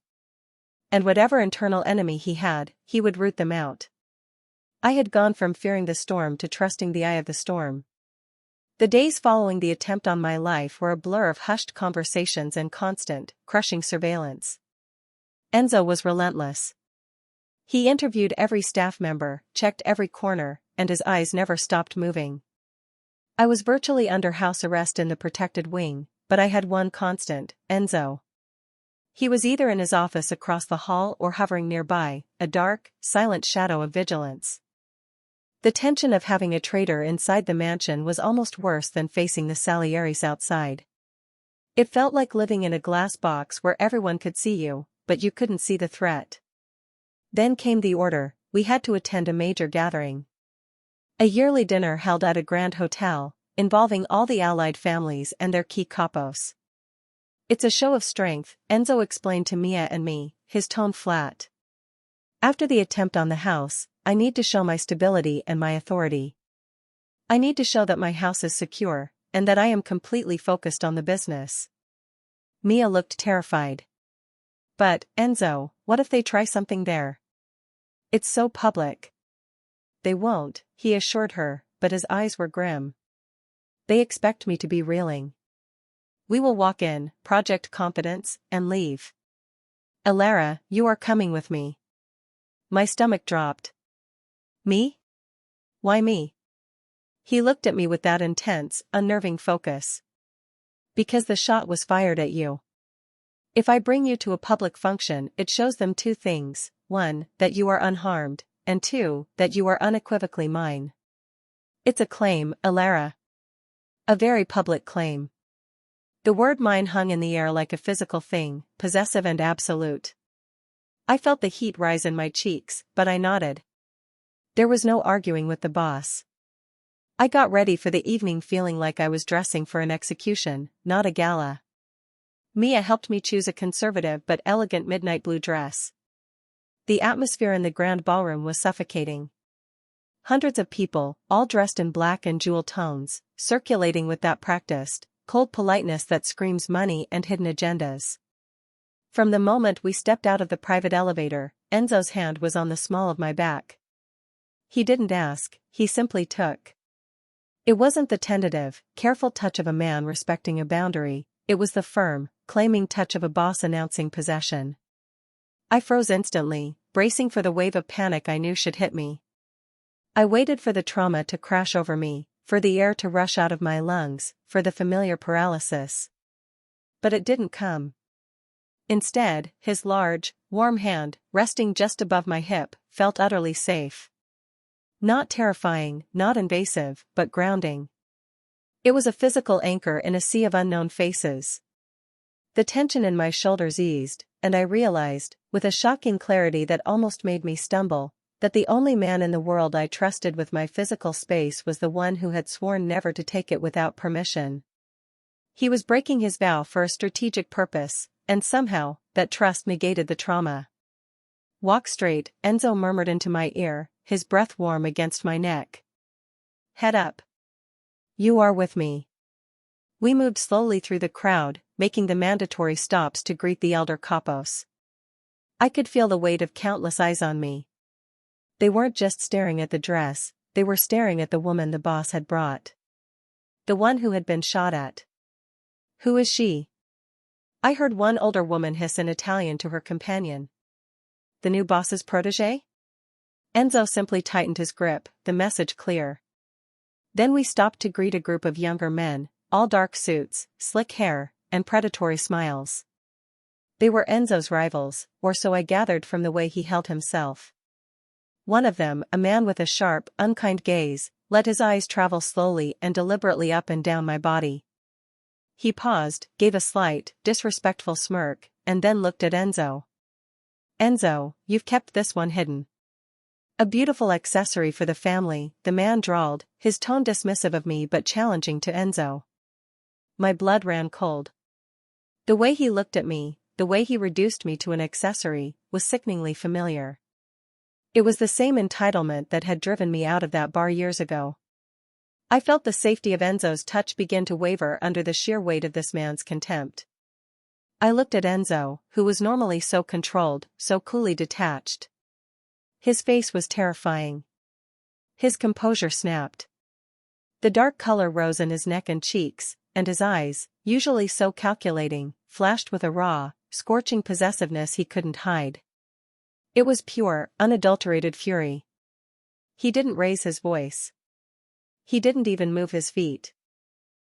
And whatever internal enemy he had, he would root them out. I had gone from fearing the storm to trusting the eye of the storm. The days following the attempt on my life were a blur of hushed conversations and constant, crushing surveillance. Enzo was relentless. He interviewed every staff member, checked every corner, and his eyes never stopped moving. I was virtually under house arrest in the protected wing, but I had one constant: Enzo. He was either in his office across the hall or hovering nearby, a dark, silent shadow of vigilance. The tension of having a traitor inside the mansion was almost worse than facing the Salieris outside. It felt like living in a glass box where everyone could see you, but you couldn't see the threat. Then came the order: we had to attend a major gathering. A yearly dinner held at a grand hotel, involving all the allied families and their key capos. "It's a show of strength," Enzo explained to Mia and me, his tone flat. "After the attempt on the house, I need to show my stability and my authority. I need to show that my house is secure, and that I am completely focused on the business." Mia looked terrified. "But, Enzo, what if they try something there? It's so public." "They won't," he assured her, but his eyes were grim. "They expect me to be reeling. We will walk in, project confidence, and leave. Elara, you are coming with me." My stomach dropped. "Me? Why me?" He looked at me with that intense, unnerving focus. "Because the shot was fired at you. If I bring you to a public function, it shows them two things: one, that you are unharmed, and two, that you are unequivocally mine. It's a claim, Elara. A very public claim." The word mine hung in the air like a physical thing, possessive and absolute. I felt the heat rise in my cheeks, but I nodded. There was no arguing with the boss. I got ready for the evening feeling like I was dressing for an execution, not a gala. Mia helped me choose a conservative but elegant midnight blue dress. The atmosphere in the grand ballroom was suffocating. Hundreds of people, all dressed in black and jewel tones, circulating with that practiced, cold politeness that screams money and hidden agendas. From the moment we stepped out of the private elevator, Enzo's hand was on the small of my back. He didn't ask, he simply took. It wasn't the tentative, careful touch of a man respecting a boundary, it was the firm, claiming touch of a boss announcing possession. I froze instantly, bracing for the wave of panic I knew should hit me. I waited for the trauma to crash over me, for the air to rush out of my lungs, for the familiar paralysis. But it didn't come. Instead, his large, warm hand, resting just above my hip, felt utterly safe. Not terrifying, not invasive, but grounding. It was a physical anchor in a sea of unknown faces. The tension in my shoulders eased, and I realized, with a shocking clarity that almost made me stumble, that the only man in the world I trusted with my physical space was the one who had sworn never to take it without permission. He was breaking his vow for a strategic purpose, and somehow, that trust negated the trauma. "Walk straight," Enzo murmured into my ear, his breath warm against my neck. "Head up. You are with me." We moved slowly through the crowd, making the mandatory stops to greet the elder capos. I could feel the weight of countless eyes on me. They weren't just staring at the dress, they were staring at the woman the boss had brought. The one who had been shot at. "Who is she?" I heard one older woman hiss in Italian to her companion. "The new boss's protégé?" Enzo simply tightened his grip, the message clear. Then we stopped to greet a group of younger men, all dark suits, slick hair, and predatory smiles. They were Enzo's rivals, or so I gathered from the way he held himself. One of them, a man with a sharp, unkind gaze, let his eyes travel slowly and deliberately up and down my body. He paused, gave a slight, disrespectful smirk, and then looked at Enzo. "Enzo, you've kept this one hidden." "A beautiful accessory for the family," the man drawled, his tone dismissive of me but challenging to Enzo. My blood ran cold. The way he looked at me, the way he reduced me to an accessory, was sickeningly familiar. It was the same entitlement that had driven me out of that bar years ago. I felt the safety of Enzo's touch begin to waver under the sheer weight of this man's contempt. I looked at Enzo, who was normally so controlled, so coolly detached. His face was terrifying. His composure snapped. The dark color rose in his neck and cheeks, and his eyes, usually so calculating, flashed with a raw, scorching possessiveness he couldn't hide. It was pure, unadulterated fury. He didn't raise his voice. He didn't even move his feet.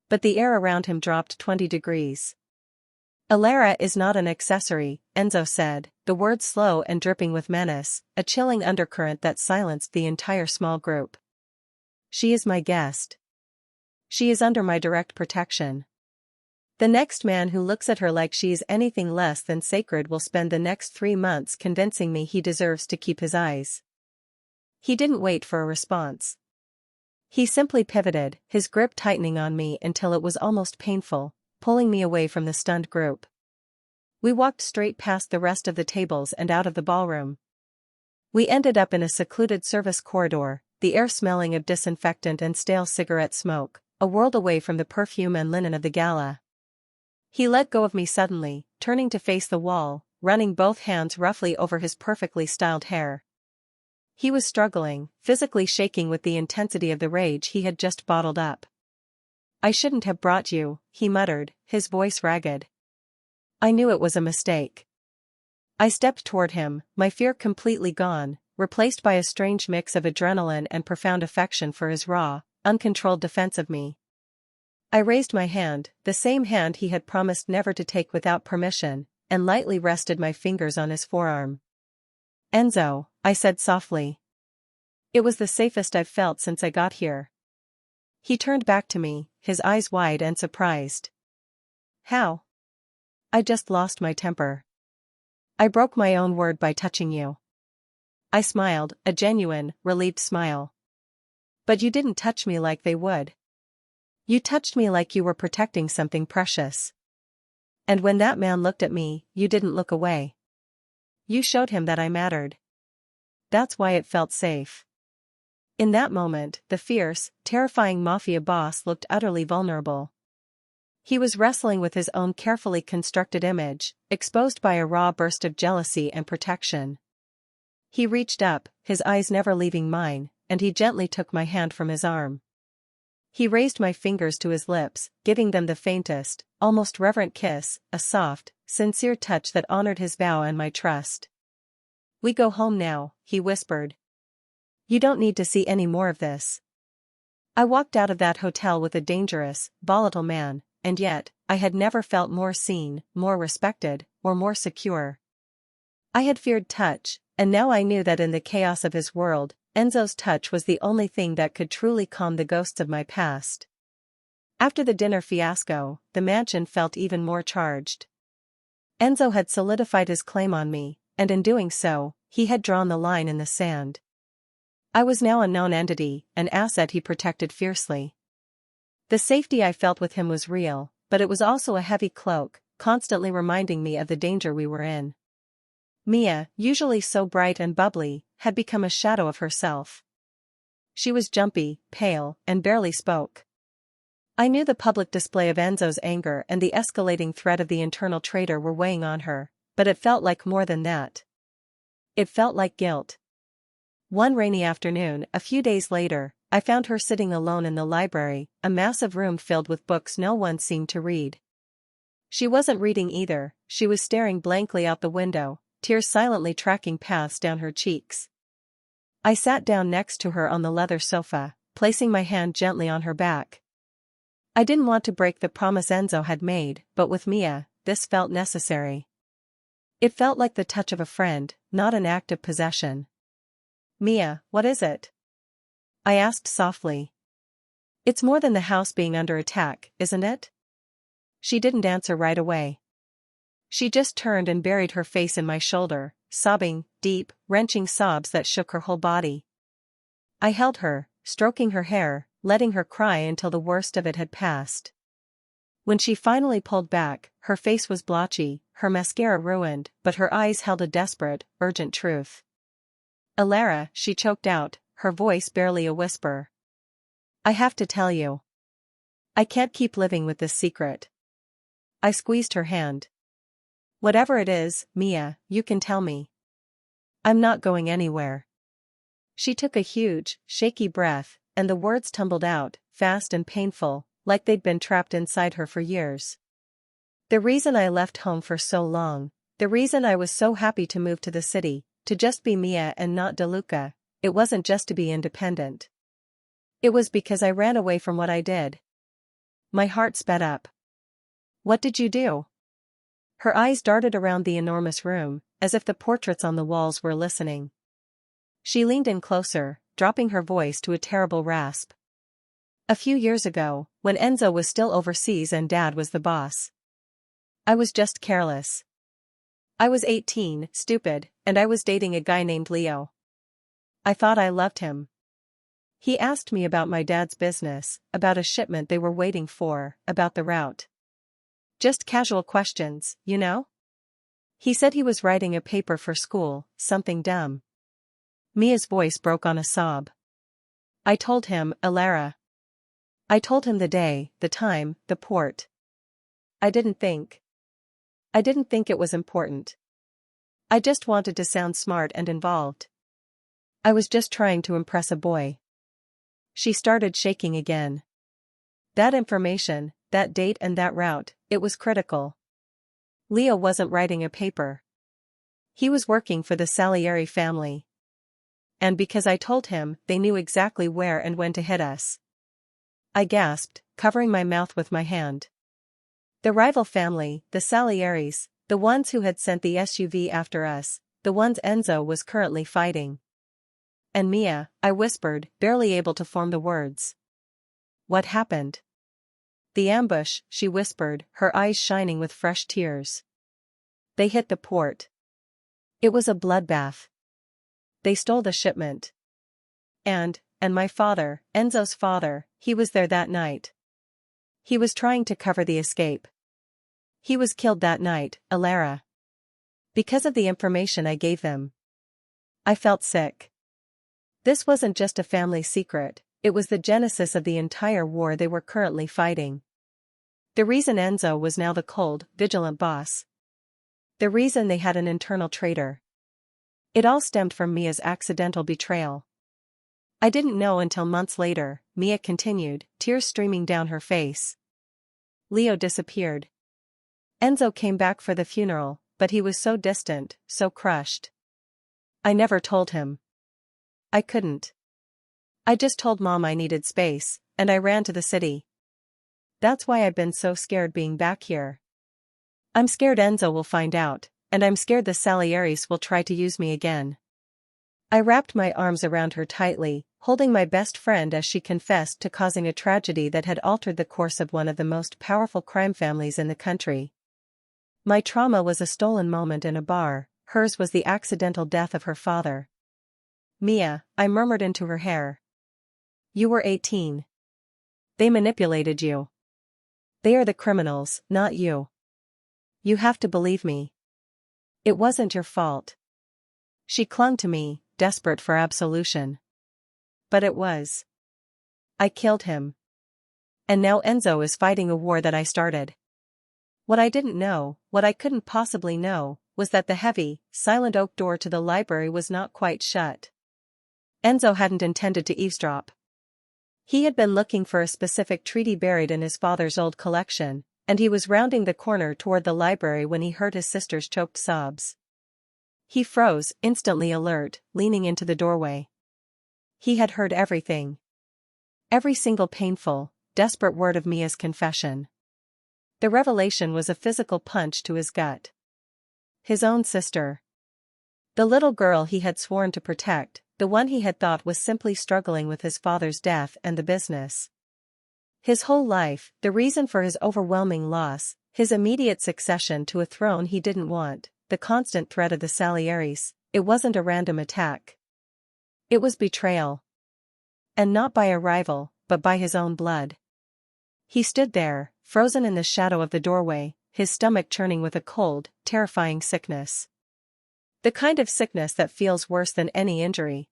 But the air around him dropped 20 degrees. "Alara is not an accessory," Enzo said, the words slow and dripping with menace, a chilling undercurrent that silenced the entire small group. "She is my guest. She is under my direct protection. The next man who looks at her like she is anything less than sacred will spend the next 3 months convincing me he deserves to keep his eyes." He didn't wait for a response. He simply pivoted, his grip tightening on me until it was almost painful, pulling me away from the stunned group. We walked straight past the rest of the tables and out of the ballroom. We ended up in a secluded service corridor, the air smelling of disinfectant and stale cigarette smoke, a world away from the perfume and linen of the gala. He let go of me suddenly, turning to face the wall, running both hands roughly over his perfectly styled hair. He was struggling, physically shaking with the intensity of the rage he had just bottled up. "I shouldn't have brought you," he muttered, his voice ragged. I knew it was a mistake. I stepped toward him, my fear completely gone, replaced by a strange mix of adrenaline and profound affection for his raw, uncontrolled defense of me. I raised my hand, the same hand he had promised never to take without permission, and lightly rested my fingers on his forearm. "Enzo," I said softly. "It was the safest I've felt since I got here." He turned back to me, his eyes wide and surprised. "How?" "I just lost my temper. I broke my own word by touching you." I smiled, a genuine, relieved smile. "But you didn't touch me like they would. You touched me like you were protecting something precious. And when that man looked at me, you didn't look away. You showed him that I mattered. That's why it felt safe." In that moment, the fierce, terrifying Mafia boss looked utterly vulnerable. He was wrestling with his own carefully constructed image, exposed by a raw burst of jealousy and protection. He reached up, his eyes never leaving mine, and he gently took my hand from his arm. He raised my fingers to his lips, giving them the faintest, almost reverent kiss, a soft, sincere touch that honored his vow and my trust. "We go home now," he whispered. "You don't need to see any more of this." I walked out of that hotel with a dangerous, volatile man, and yet, I had never felt more seen, more respected, or more secure. I had feared touch, and now I knew that in the chaos of his world, Enzo's touch was the only thing that could truly calm the ghosts of my past. After the dinner fiasco, the mansion felt even more charged. Enzo had solidified his claim on me, and in doing so, he had drawn the line in the sand. I was now a known entity, an asset he protected fiercely. The safety I felt with him was real, but it was also a heavy cloak, constantly reminding me of the danger we were in. Mia, usually so bright and bubbly, had become a shadow of herself. She was jumpy, pale, and barely spoke. I knew the public display of Enzo's anger and the escalating threat of the internal traitor were weighing on her, but it felt like more than that. It felt like guilt. One rainy afternoon, a few days later, I found her sitting alone in the library, a massive room filled with books no one seemed to read. She wasn't reading either, she was staring blankly out the window, tears silently tracking paths down her cheeks. I sat down next to her on the leather sofa, placing my hand gently on her back. I didn't want to break the promise Enzo had made, but with Mia, this felt necessary. It felt like the touch of a friend, not an act of possession. "Mia, what is it?" I asked softly. "It's more than the house being under attack, isn't it?" She didn't answer right away. She just turned and buried her face in my shoulder, sobbing, deep, wrenching sobs that shook her whole body. I held her, stroking her hair, letting her cry until the worst of it had passed. When she finally pulled back, her face was blotchy, her mascara ruined, but her eyes held a desperate, urgent truth. "Alara," she choked out, her voice barely a whisper. "I have to tell you. I can't keep living with this secret." I squeezed her hand. "Whatever it is, Mia, you can tell me. I'm not going anywhere." She took a huge, shaky breath, and the words tumbled out, fast and painful, like they'd been trapped inside her for years. "The reason I left home for so long, the reason I was so happy to move to the city, to just be Mia and not DeLuca, it wasn't just to be independent. It was because I ran away from what I did." My heart sped up. "What did you do?" Her eyes darted around the enormous room, as if the portraits on the walls were listening. She leaned in closer, dropping her voice to a terrible rasp. "A few years ago, when Enzo was still overseas and Dad was the boss. I was just careless. I was 18, stupid, and I was dating a guy named Leo. I thought I loved him. He asked me about my dad's business, about a shipment they were waiting for, about the route. Just casual questions, you know? He said he was writing a paper for school, something dumb." Mia's voice broke on a sob. "I told him, Alara. I told him the day, the time, the port. I didn't think it was important. I just wanted to sound smart and involved. I was just trying to impress a boy." She started shaking again. That information, that date and that route, it was critical. Leo wasn't writing a paper. He was working for the Salieri family. And because I told him, they knew exactly where and when to hit us. I gasped, covering my mouth with my hand. The rival family, the Salieris, the ones who had sent the SUV after us, the ones Enzo was currently fighting. "And Mia," I whispered, barely able to form the words. "What happened?" "The ambush," she whispered, her eyes shining with fresh tears. "They hit the port. It was a bloodbath. They stole the shipment. And my father, Enzo's father, he was there that night. He was trying to cover the escape. He was killed that night, Alara. Because of the information I gave them." I felt sick. This wasn't just a family secret, it was the genesis of the entire war they were currently fighting. The reason Enzo was now the cold, vigilant boss. The reason they had an internal traitor. It all stemmed from Mia's accidental betrayal. "I didn't know until months later," Mia continued, tears streaming down her face. "Leo disappeared. Enzo came back for the funeral, but he was so distant, so crushed. I never told him. I couldn't. I just told Mom I needed space, and I ran to the city. That's why I've been so scared being back here. I'm scared Enzo will find out, and I'm scared the Salieris will try to use me again. I wrapped my arms around her tightly, holding my best friend as she confessed to causing a tragedy that had altered the course of one of the most powerful crime families in the country. My trauma was a stolen moment in a bar, hers was the accidental death of her father. Mia, I murmured into her hair. You were 18. They manipulated you. They are the criminals, not you. You have to believe me. It wasn't your fault. She clung to me, desperate for absolution. But it was. I killed him. And now Enzo is fighting a war that I started. What I didn't know, what I couldn't possibly know, was that the heavy, silent oak door to the library was not quite shut. Enzo hadn't intended to eavesdrop. He had been looking for a specific treaty buried in his father's old collection, and he was rounding the corner toward the library when he heard his sister's choked sobs. He froze, instantly alert, leaning into the doorway. He had heard everything. Every single painful, desperate word of Mia's confession. The revelation was a physical punch to his gut. His own sister. The little girl he had sworn to protect, the one he had thought was simply struggling with his father's death and the business. His whole life, the reason for his overwhelming loss, his immediate succession to a throne he didn't want, the constant threat of the Salieris, it wasn't a random attack. It was betrayal. And not by a rival, but by his own blood. He stood there, frozen in the shadow of the doorway, his stomach churning with a cold, terrifying sickness. The kind of sickness that feels worse than any injury.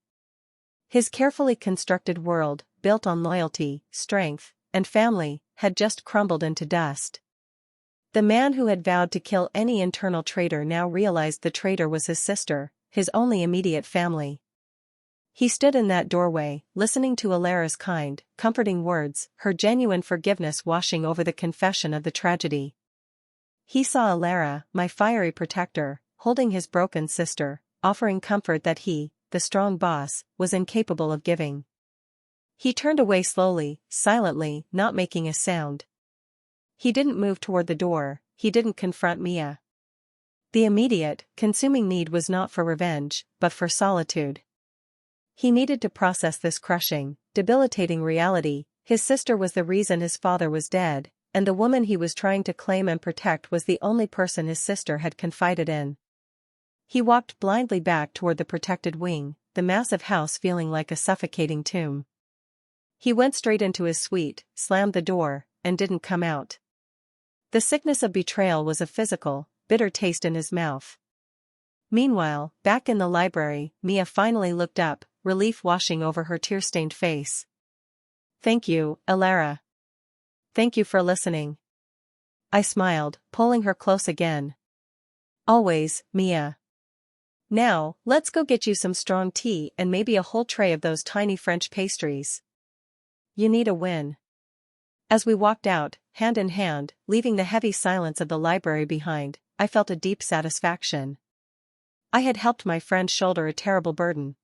His carefully constructed world, built on loyalty, strength, and family, had just crumbled into dust. The man who had vowed to kill any internal traitor now realized the traitor was his sister, his only immediate family. He stood in that doorway, listening to Alara's kind, comforting words, her genuine forgiveness washing over the confession of the tragedy. He saw Alara, my fiery protector, holding his broken sister, offering comfort that he, the strong boss, was incapable of giving. He turned away slowly, silently, not making a sound. He didn't move toward the door, he didn't confront Mia. The immediate, consuming need was not for revenge, but for solitude. He needed to process this crushing, debilitating reality. His sister was the reason his father was dead, and the woman he was trying to claim and protect was the only person his sister had confided in. He walked blindly back toward the protected wing, the massive house feeling like a suffocating tomb. He went straight into his suite, slammed the door, and didn't come out. The sickness of betrayal was a physical, bitter taste in his mouth. Meanwhile, back in the library, Mia finally looked up, relief washing over her tear-stained face. Thank you, Alara. Thank you for listening. I smiled, pulling her close again. Always, Mia. Now, let's go get you some strong tea and maybe a whole tray of those tiny French pastries. You need a win. As we walked out, hand in hand, leaving the heavy silence of the library behind, I felt a deep satisfaction. I had helped my friend shoulder a terrible burden.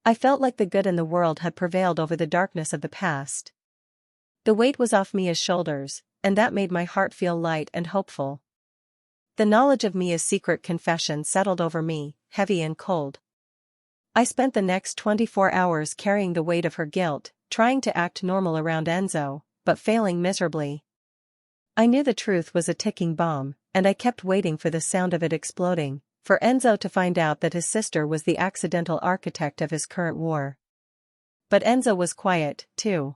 I felt like the good in the world had prevailed over the darkness of the past. The weight was off Mia's shoulders, and that made my heart feel light and hopeful. The knowledge of Mia's secret confession settled over me, heavy and cold. I spent the next 24 hours carrying the weight of her guilt, trying to act normal around Enzo, but failing miserably. I knew the truth was a ticking bomb, and I kept waiting for the sound of it exploding, for Enzo to find out that his sister was the accidental architect of his current war. But Enzo was quiet, too.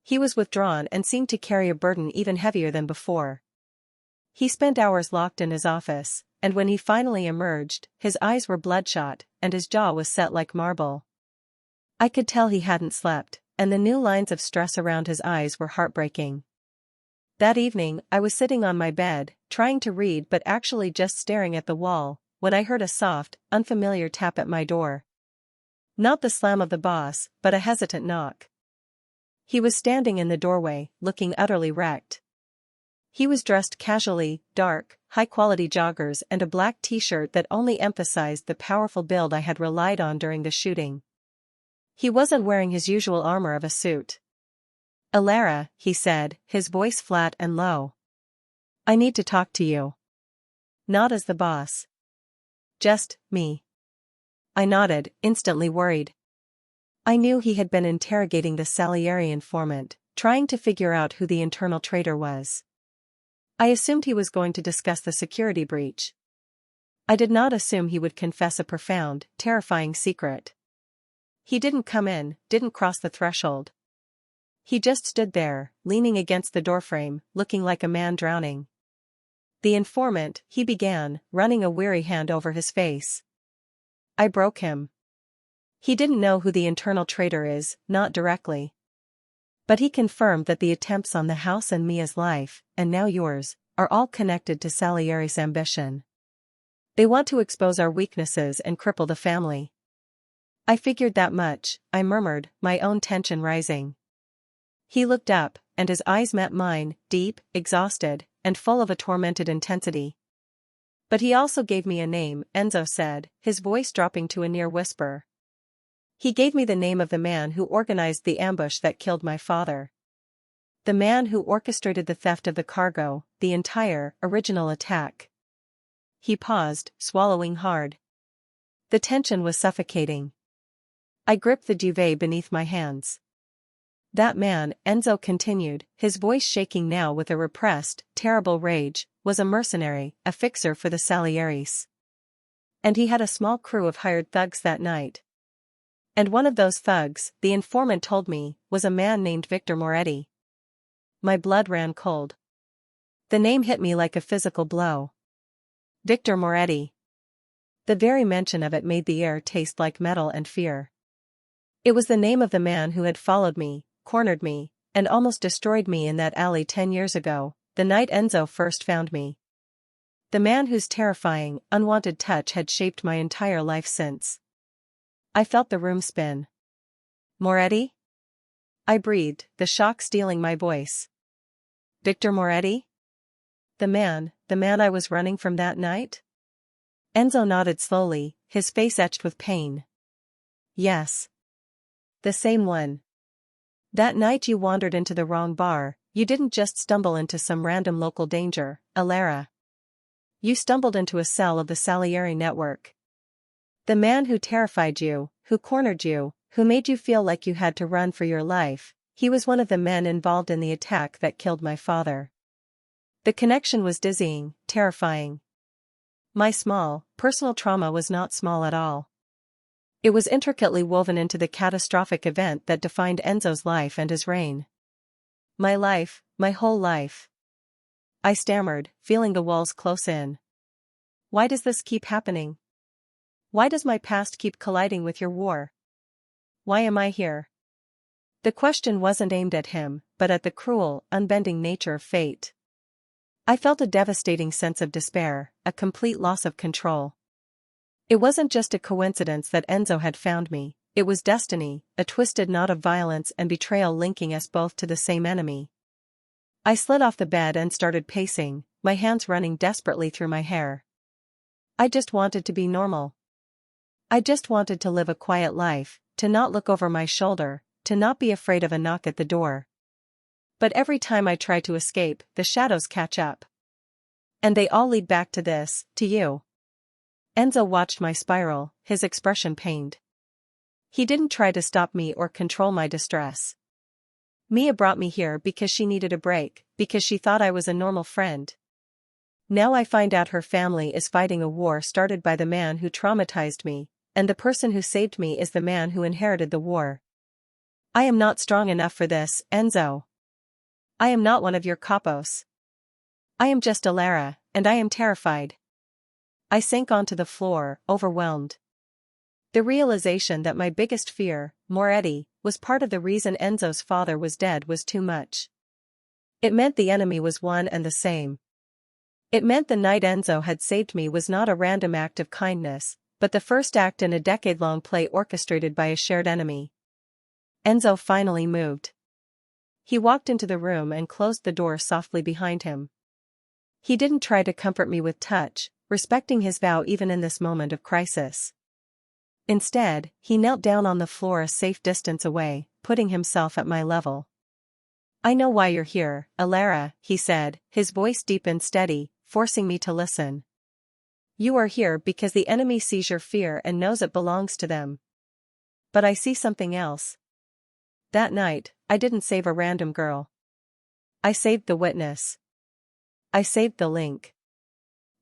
He was withdrawn and seemed to carry a burden even heavier than before. He spent hours locked in his office, and when he finally emerged, his eyes were bloodshot, and his jaw was set like marble. I could tell he hadn't slept, and the new lines of stress around his eyes were heartbreaking. That evening, I was sitting on my bed, trying to read but actually just staring at the wall, when I heard a soft, unfamiliar tap at my door. Not the slam of the boss, but a hesitant knock. He was standing in the doorway, looking utterly wrecked. He was dressed casually, dark, high-quality joggers and a black t-shirt that only emphasized the powerful build I had relied on during the shooting. He wasn't wearing his usual armor of a suit. Alara, he said, his voice flat and low. I need to talk to you. Not as the boss. Just, me. I nodded, instantly worried. I knew he had been interrogating the Salieri informant, trying to figure out who the internal traitor was. I assumed he was going to discuss the security breach. I did not assume he would confess a profound, terrifying secret. He didn't come in, didn't cross the threshold. He just stood there, leaning against the doorframe, looking like a man drowning. The informant, he began, running a weary hand over his face. I broke him. He didn't know who the internal traitor is, not directly. But he confirmed that the attempts on the house and Mia's life, and now yours, are all connected to Salieri's ambition. They want to expose our weaknesses and cripple the family. I figured that much, I murmured, my own tension rising. He looked up, and his eyes met mine, deep, exhausted, and full of a tormented intensity. But he also gave me a name, Enzo said, his voice dropping to a near whisper. He gave me the name of the man who organized the ambush that killed my father. The man who orchestrated the theft of the cargo, the entire, original attack. He paused, swallowing hard. The tension was suffocating. I gripped the duvet beneath my hands. That man, Enzo continued, his voice shaking now with a repressed, terrible rage, was a mercenary, a fixer for the Salieris. And he had a small crew of hired thugs that night. And one of those thugs, the informant told me, was a man named Victor Moretti. My blood ran cold. The name hit me like a physical blow. Victor Moretti. The very mention of it made the air taste like metal and fear. It was the name of the man who had followed me, cornered me, and almost destroyed me in that alley 10 years ago, the night Enzo first found me. The man whose terrifying, unwanted touch had shaped my entire life since. I felt the room spin. Moretti? I breathed, the shock stealing my voice. Victor Moretti? The man I was running from that night? Enzo nodded slowly, his face etched with pain. Yes. The same one. That night you wandered into the wrong bar, you didn't just stumble into some random local danger, Alara. You stumbled into a cell of the Salieri network. The man who terrified you, who cornered you, who made you feel like you had to run for your life, he was one of the men involved in the attack that killed my father. The connection was dizzying, terrifying. My small, personal trauma was not small at all. It was intricately woven into the catastrophic event that defined Enzo's life and his reign. My life, my whole life. I stammered, feeling the walls close in. Why does this keep happening? Why does my past keep colliding with your war? Why am I here? The question wasn't aimed at him, but at the cruel, unbending nature of fate. I felt a devastating sense of despair, a complete loss of control. It wasn't just a coincidence that Enzo had found me, it was destiny, a twisted knot of violence and betrayal linking us both to the same enemy. I slid off the bed and started pacing, my hands running desperately through my hair. I just wanted to be normal. I just wanted to live a quiet life, to not look over my shoulder, to not be afraid of a knock at the door. But every time I try to escape, the shadows catch up. And they all lead back to this, to you. Enzo watched my spiral, his expression pained. He didn't try to stop me or control my distress. Mia brought me here because she needed a break, because she thought I was a normal friend. Now I find out her family is fighting a war started by the man who traumatized me, and the person who saved me is the man who inherited the war. I am not strong enough for this, Enzo. I am not one of your capos. I am just Alara, and I am terrified. I sank onto the floor, overwhelmed. The realization that my biggest fear, Moretti, was part of the reason Enzo's father was dead was too much. It meant the enemy was one and the same. It meant the night Enzo had saved me was not a random act of kindness, but the first act in a decade-long play orchestrated by a shared enemy. Enzo finally moved. He walked into the room and closed the door softly behind him. He didn't try to comfort me with touch, respecting his vow even in this moment of crisis. Instead, he knelt down on the floor a safe distance away, putting himself at my level. I know why you're here, Alara, he said, his voice deep and steady, forcing me to listen. You are here because the enemy sees your fear and knows it belongs to them. But I see something else. That night, I didn't save a random girl. I saved the witness. I saved the link.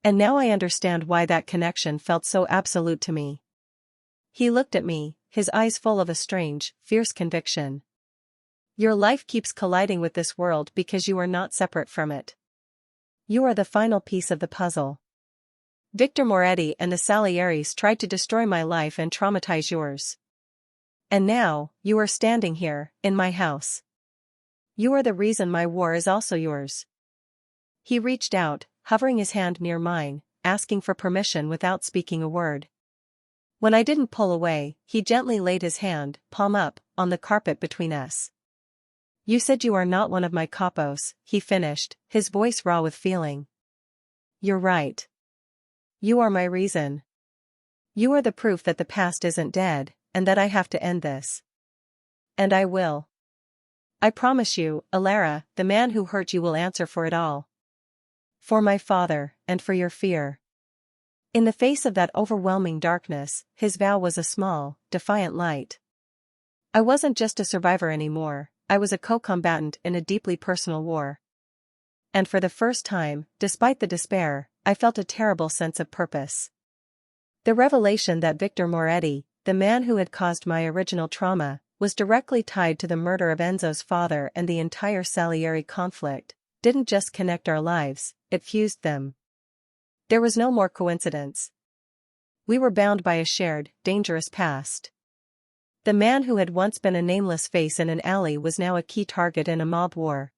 And now I understand why that connection felt so absolute to me. He looked at me, his eyes full of a strange, fierce conviction. Your life keeps colliding with this world because you are not separate from it. You are the final piece of the puzzle. Victor Moretti and the Salieris tried to destroy my life and traumatize yours. And now, you are standing here, in my house. You are the reason my war is also yours. He reached out, hovering his hand near mine, asking for permission without speaking a word. When I didn't pull away, he gently laid his hand, palm up, on the carpet between us. You said you are not one of my capos, he finished, his voice raw with feeling. You're right. You are my reason. You are the proof that the past isn't dead, and that I have to end this. And I will. I promise you, Alara, the man who hurt you will answer for it all. For my father, and for your fear. In the face of that overwhelming darkness, his vow was a small, defiant light. I wasn't just a survivor anymore, I was a co-combatant in a deeply personal war. And for the first time, despite the despair, I felt a terrible sense of purpose. The revelation that Victor Moretti, the man who had caused my original trauma, was directly tied to the murder of Enzo's father and the entire Salieri conflict, didn't just connect our lives, it fused them. There was no more coincidence. We were bound by a shared, dangerous past. The man who had once been a nameless face in an alley was now a key target in a mob war.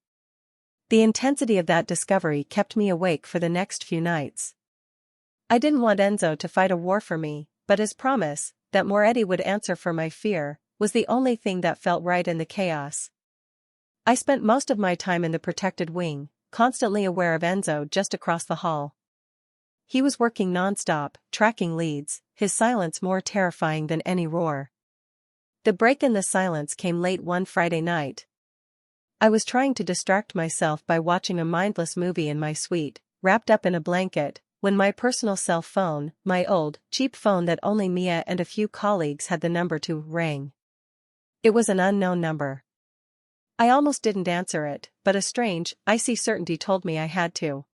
The intensity of that discovery kept me awake for the next few nights. I didn't want Enzo to fight a war for me, but his promise, that Moretti would answer for my fear, was the only thing that felt right in the chaos. I spent most of my time in the protected wing, constantly aware of Enzo just across the hall. He was working non-stop, tracking leads, his silence more terrifying than any roar. The break in the silence came late one Friday night. I was trying to distract myself by watching a mindless movie in my suite, wrapped up in a blanket, when my personal cell phone, my old, cheap phone that only Mia and a few colleagues had the number to, rang. It was an unknown number. I almost didn't answer it, but a strange, icy certainty told me I had to.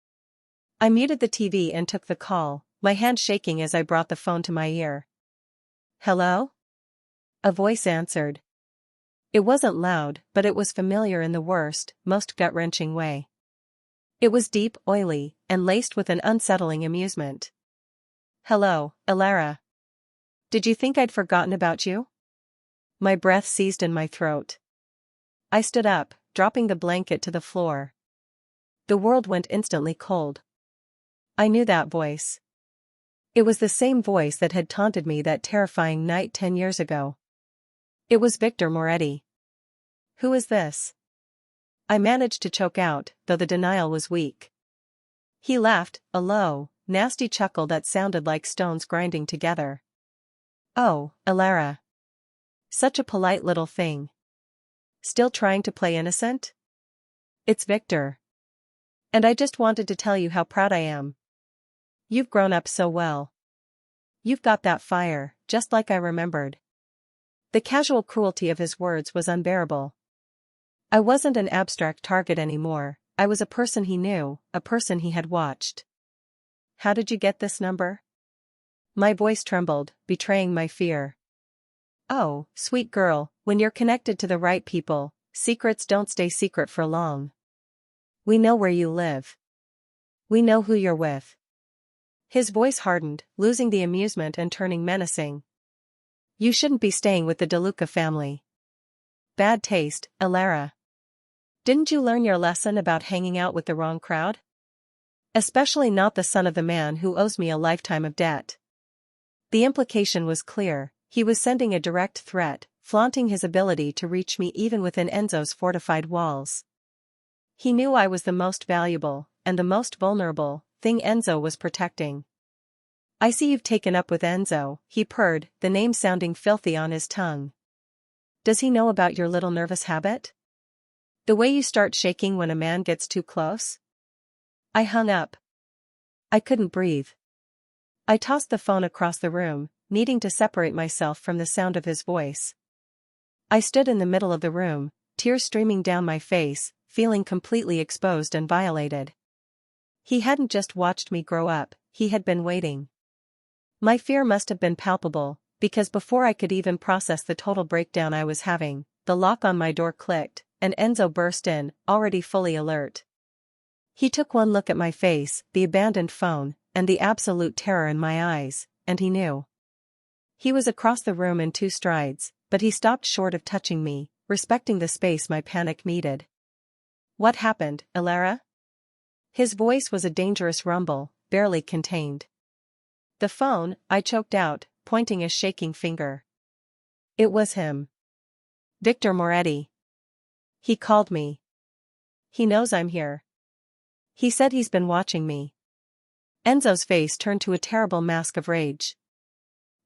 I muted the TV and took the call, my hand shaking as I brought the phone to my ear. Hello? A voice answered. It wasn't loud, but it was familiar in the worst, most gut-wrenching way. It was deep, oily, and laced with an unsettling amusement. Hello, Alara. Did you think I'd forgotten about you? My breath seized in my throat. I stood up, dropping the blanket to the floor. The world went instantly cold. I knew that voice. It was the same voice that had taunted me that terrifying night 10 years ago. It was Victor Moretti. Who is this? I managed to choke out, though the denial was weak. He laughed, a low, nasty chuckle that sounded like stones grinding together. Oh, Alara. Such a polite little thing. Still trying to play innocent? It's Victor. And I just wanted to tell you how proud I am. You've grown up so well. You've got that fire, just like I remembered. The casual cruelty of his words was unbearable. I wasn't an abstract target anymore, I was a person he knew, a person he had watched. How did you get this number? My voice trembled, betraying my fear. Oh, sweet girl, when you're connected to the right people, secrets don't stay secret for long. We know where you live. We know who you're with. His voice hardened, losing the amusement and turning menacing. You shouldn't be staying with the DeLuca family. Bad taste, Alara. Didn't you learn your lesson about hanging out with the wrong crowd? Especially not the son of the man who owes me a lifetime of debt. The implication was clear, he was sending a direct threat, flaunting his ability to reach me even within Enzo's fortified walls. He knew I was the most valuable, and the most vulnerable, thing Enzo was protecting. I see you've taken up with Enzo, he purred, the name sounding filthy on his tongue. Does he know about your little nervous habit? The way you start shaking when a man gets too close? I hung up. I couldn't breathe. I tossed the phone across the room, needing to separate myself from the sound of his voice. I stood in the middle of the room, tears streaming down my face, feeling completely exposed and violated. He hadn't just watched me grow up, he had been waiting. My fear must have been palpable, because before I could even process the total breakdown I was having, the lock on my door clicked, and Enzo burst in, already fully alert. He took one look at my face, the abandoned phone, and the absolute terror in my eyes, and he knew. He was across the room in 2 strides, but he stopped short of touching me, respecting the space my panic needed. What happened, Ilara? His voice was a dangerous rumble, barely contained. The phone, I choked out, pointing a shaking finger. It was him. Victor Moretti. He called me. He knows I'm here. He said he's been watching me. Enzo's face turned to a terrible mask of rage.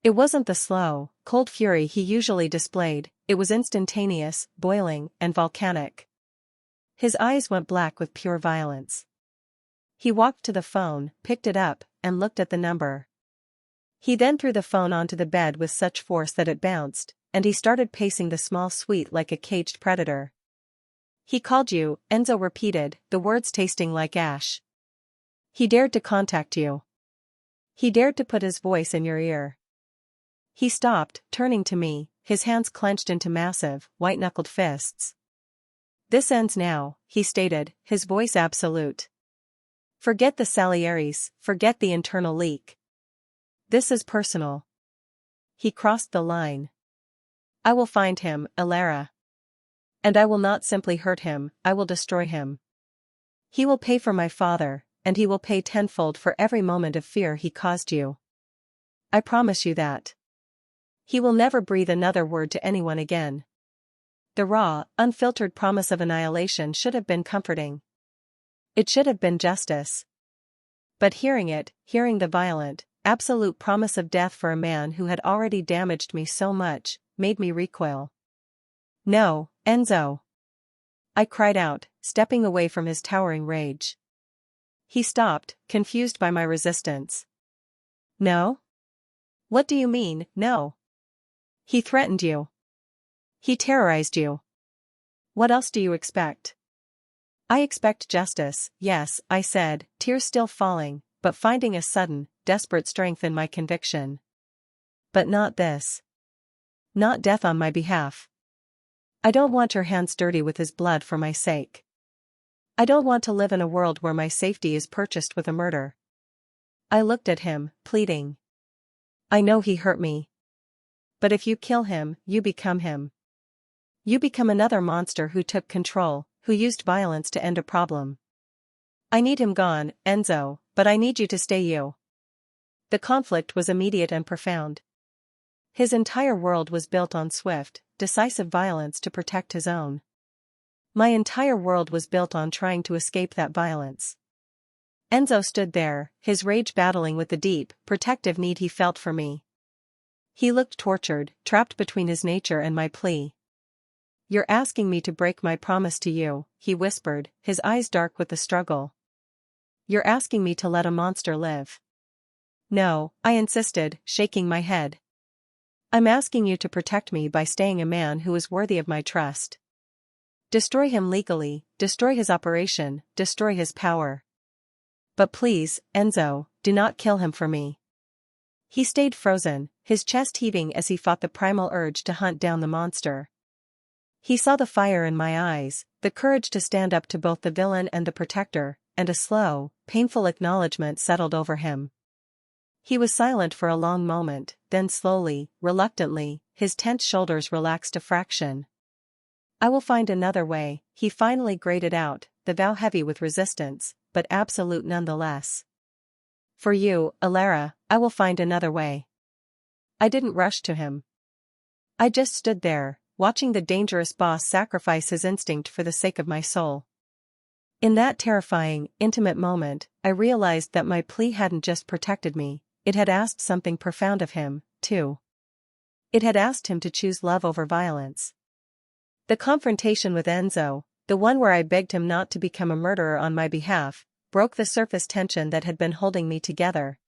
It wasn't the slow, cold fury he usually displayed, it was instantaneous, boiling, and volcanic. His eyes went black with pure violence. He walked to the phone, picked it up, and looked at the number. He then threw the phone onto the bed with such force that it bounced, and he started pacing the small suite like a caged predator. He called you, Enzo repeated, the words tasting like ash. He dared to contact you. He dared to put his voice in your ear. He stopped, turning to me, his hands clenched into massive, white-knuckled fists. This ends now, he stated, his voice absolute. Forget the Salieris, forget the internal leak. This is personal. He crossed the line. I will find him, Ilara. And I will not simply hurt him, I will destroy him. He will pay for my father, and he will pay tenfold for every moment of fear he caused you. I promise you that. He will never breathe another word to anyone again. The raw, unfiltered promise of annihilation should have been comforting. It should have been justice. But hearing it, hearing the violent, absolute promise of death for a man who had already damaged me so much, made me recoil. No, Enzo! I cried out, stepping away from his towering rage. He stopped, confused by my resistance. No? What do you mean, no? He threatened you. He terrorized you. What else do you expect? I expect justice, yes, I said, tears still falling, but finding a sudden, desperate strength in my conviction. But not this. Not death on my behalf. I don't want your hands dirty with his blood for my sake. I don't want to live in a world where my safety is purchased with a murder. I looked at him, pleading. I know he hurt me. But if you kill him, you become him. You become another monster who took control, who used violence to end a problem. I need him gone, Enzo, but I need you to stay you. The conflict was immediate and profound. His entire world was built on swift, decisive violence to protect his own. My entire world was built on trying to escape that violence. Enzo stood there, his rage battling with the deep, protective need he felt for me. He looked tortured, trapped between his nature and my plea. You're asking me to break my promise to you, he whispered, his eyes dark with the struggle. You're asking me to let a monster live. No, I insisted, shaking my head. I'm asking you to protect me by staying a man who is worthy of my trust. Destroy him legally, destroy his operation, destroy his power. But please, Enzo, do not kill him for me. He stayed frozen, his chest heaving as he fought the primal urge to hunt down the monster. He saw the fire in my eyes, the courage to stand up to both the villain and the protector, and a slow, painful acknowledgement settled over him. He was silent for a long moment, then slowly, reluctantly, his tense shoulders relaxed a fraction. I will find another way, he finally grated out, the vow heavy with resistance, but absolute nonetheless. For you, Ilara, I will find another way. I didn't rush to him. I just stood there, watching the dangerous boss sacrifice his instinct for the sake of my soul. In that terrifying, intimate moment, I realized that my plea hadn't just protected me, it had asked something profound of him, too. It had asked him to choose love over violence. The confrontation with Enzo, the one where I begged him not to become a murderer on my behalf, broke the surface tension that had been holding me together.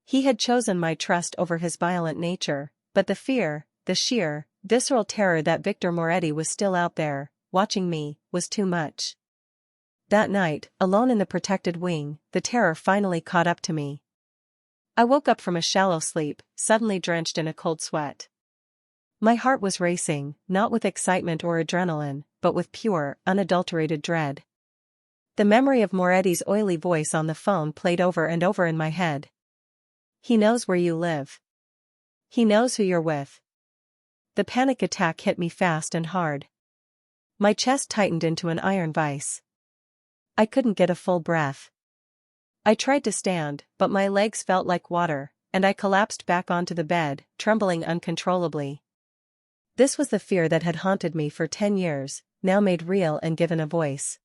He had chosen my trust over his violent nature, but the fear, the sheer, visceral terror that Victor Moretti was still out there, watching me, was too much. That night, alone in the protected wing, the terror finally caught up to me. I woke up from a shallow sleep, suddenly drenched in a cold sweat. My heart was racing, not with excitement or adrenaline, but with pure, unadulterated dread. The memory of Moretti's oily voice on the phone played over and over in my head. He knows where you live. He knows who you're with. The panic attack hit me fast and hard. My chest tightened into an iron vice. I couldn't get a full breath. I tried to stand, but my legs felt like water, and I collapsed back onto the bed, trembling uncontrollably. This was the fear that had haunted me for 10 years, now made real and given a voice.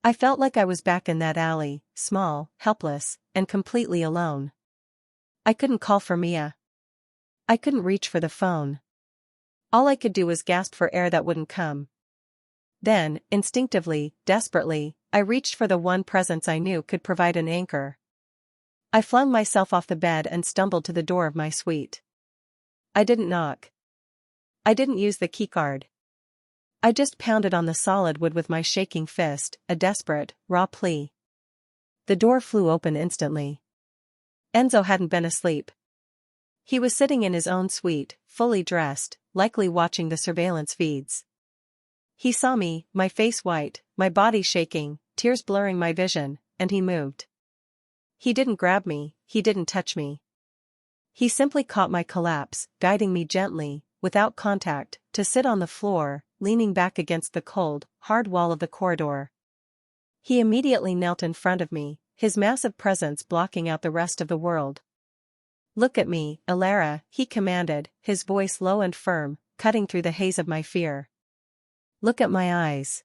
I felt like I was back in that alley, small, helpless, and completely alone. I couldn't call for Mia. I couldn't reach for the phone. All I could do was gasp for air that wouldn't come. Then, instinctively, desperately, I reached for the one presence I knew could provide an anchor. I flung myself off the bed and stumbled to the door of my suite. I didn't knock. I didn't use the keycard. I just pounded on the solid wood with my shaking fist, a desperate, raw plea. The door flew open instantly. Enzo hadn't been asleep. He was sitting in his own suite, fully dressed, likely watching the surveillance feeds. He saw me, my face white, my body shaking, tears blurring my vision, and he moved. He didn't grab me, he didn't touch me. He simply caught my collapse, guiding me gently, without contact, to sit on the floor, leaning back against the cold, hard wall of the corridor. He immediately knelt in front of me, his massive presence blocking out the rest of the world. "Look at me, Elara," he commanded, his voice low and firm, cutting through the haze of my fear. "Look at my eyes.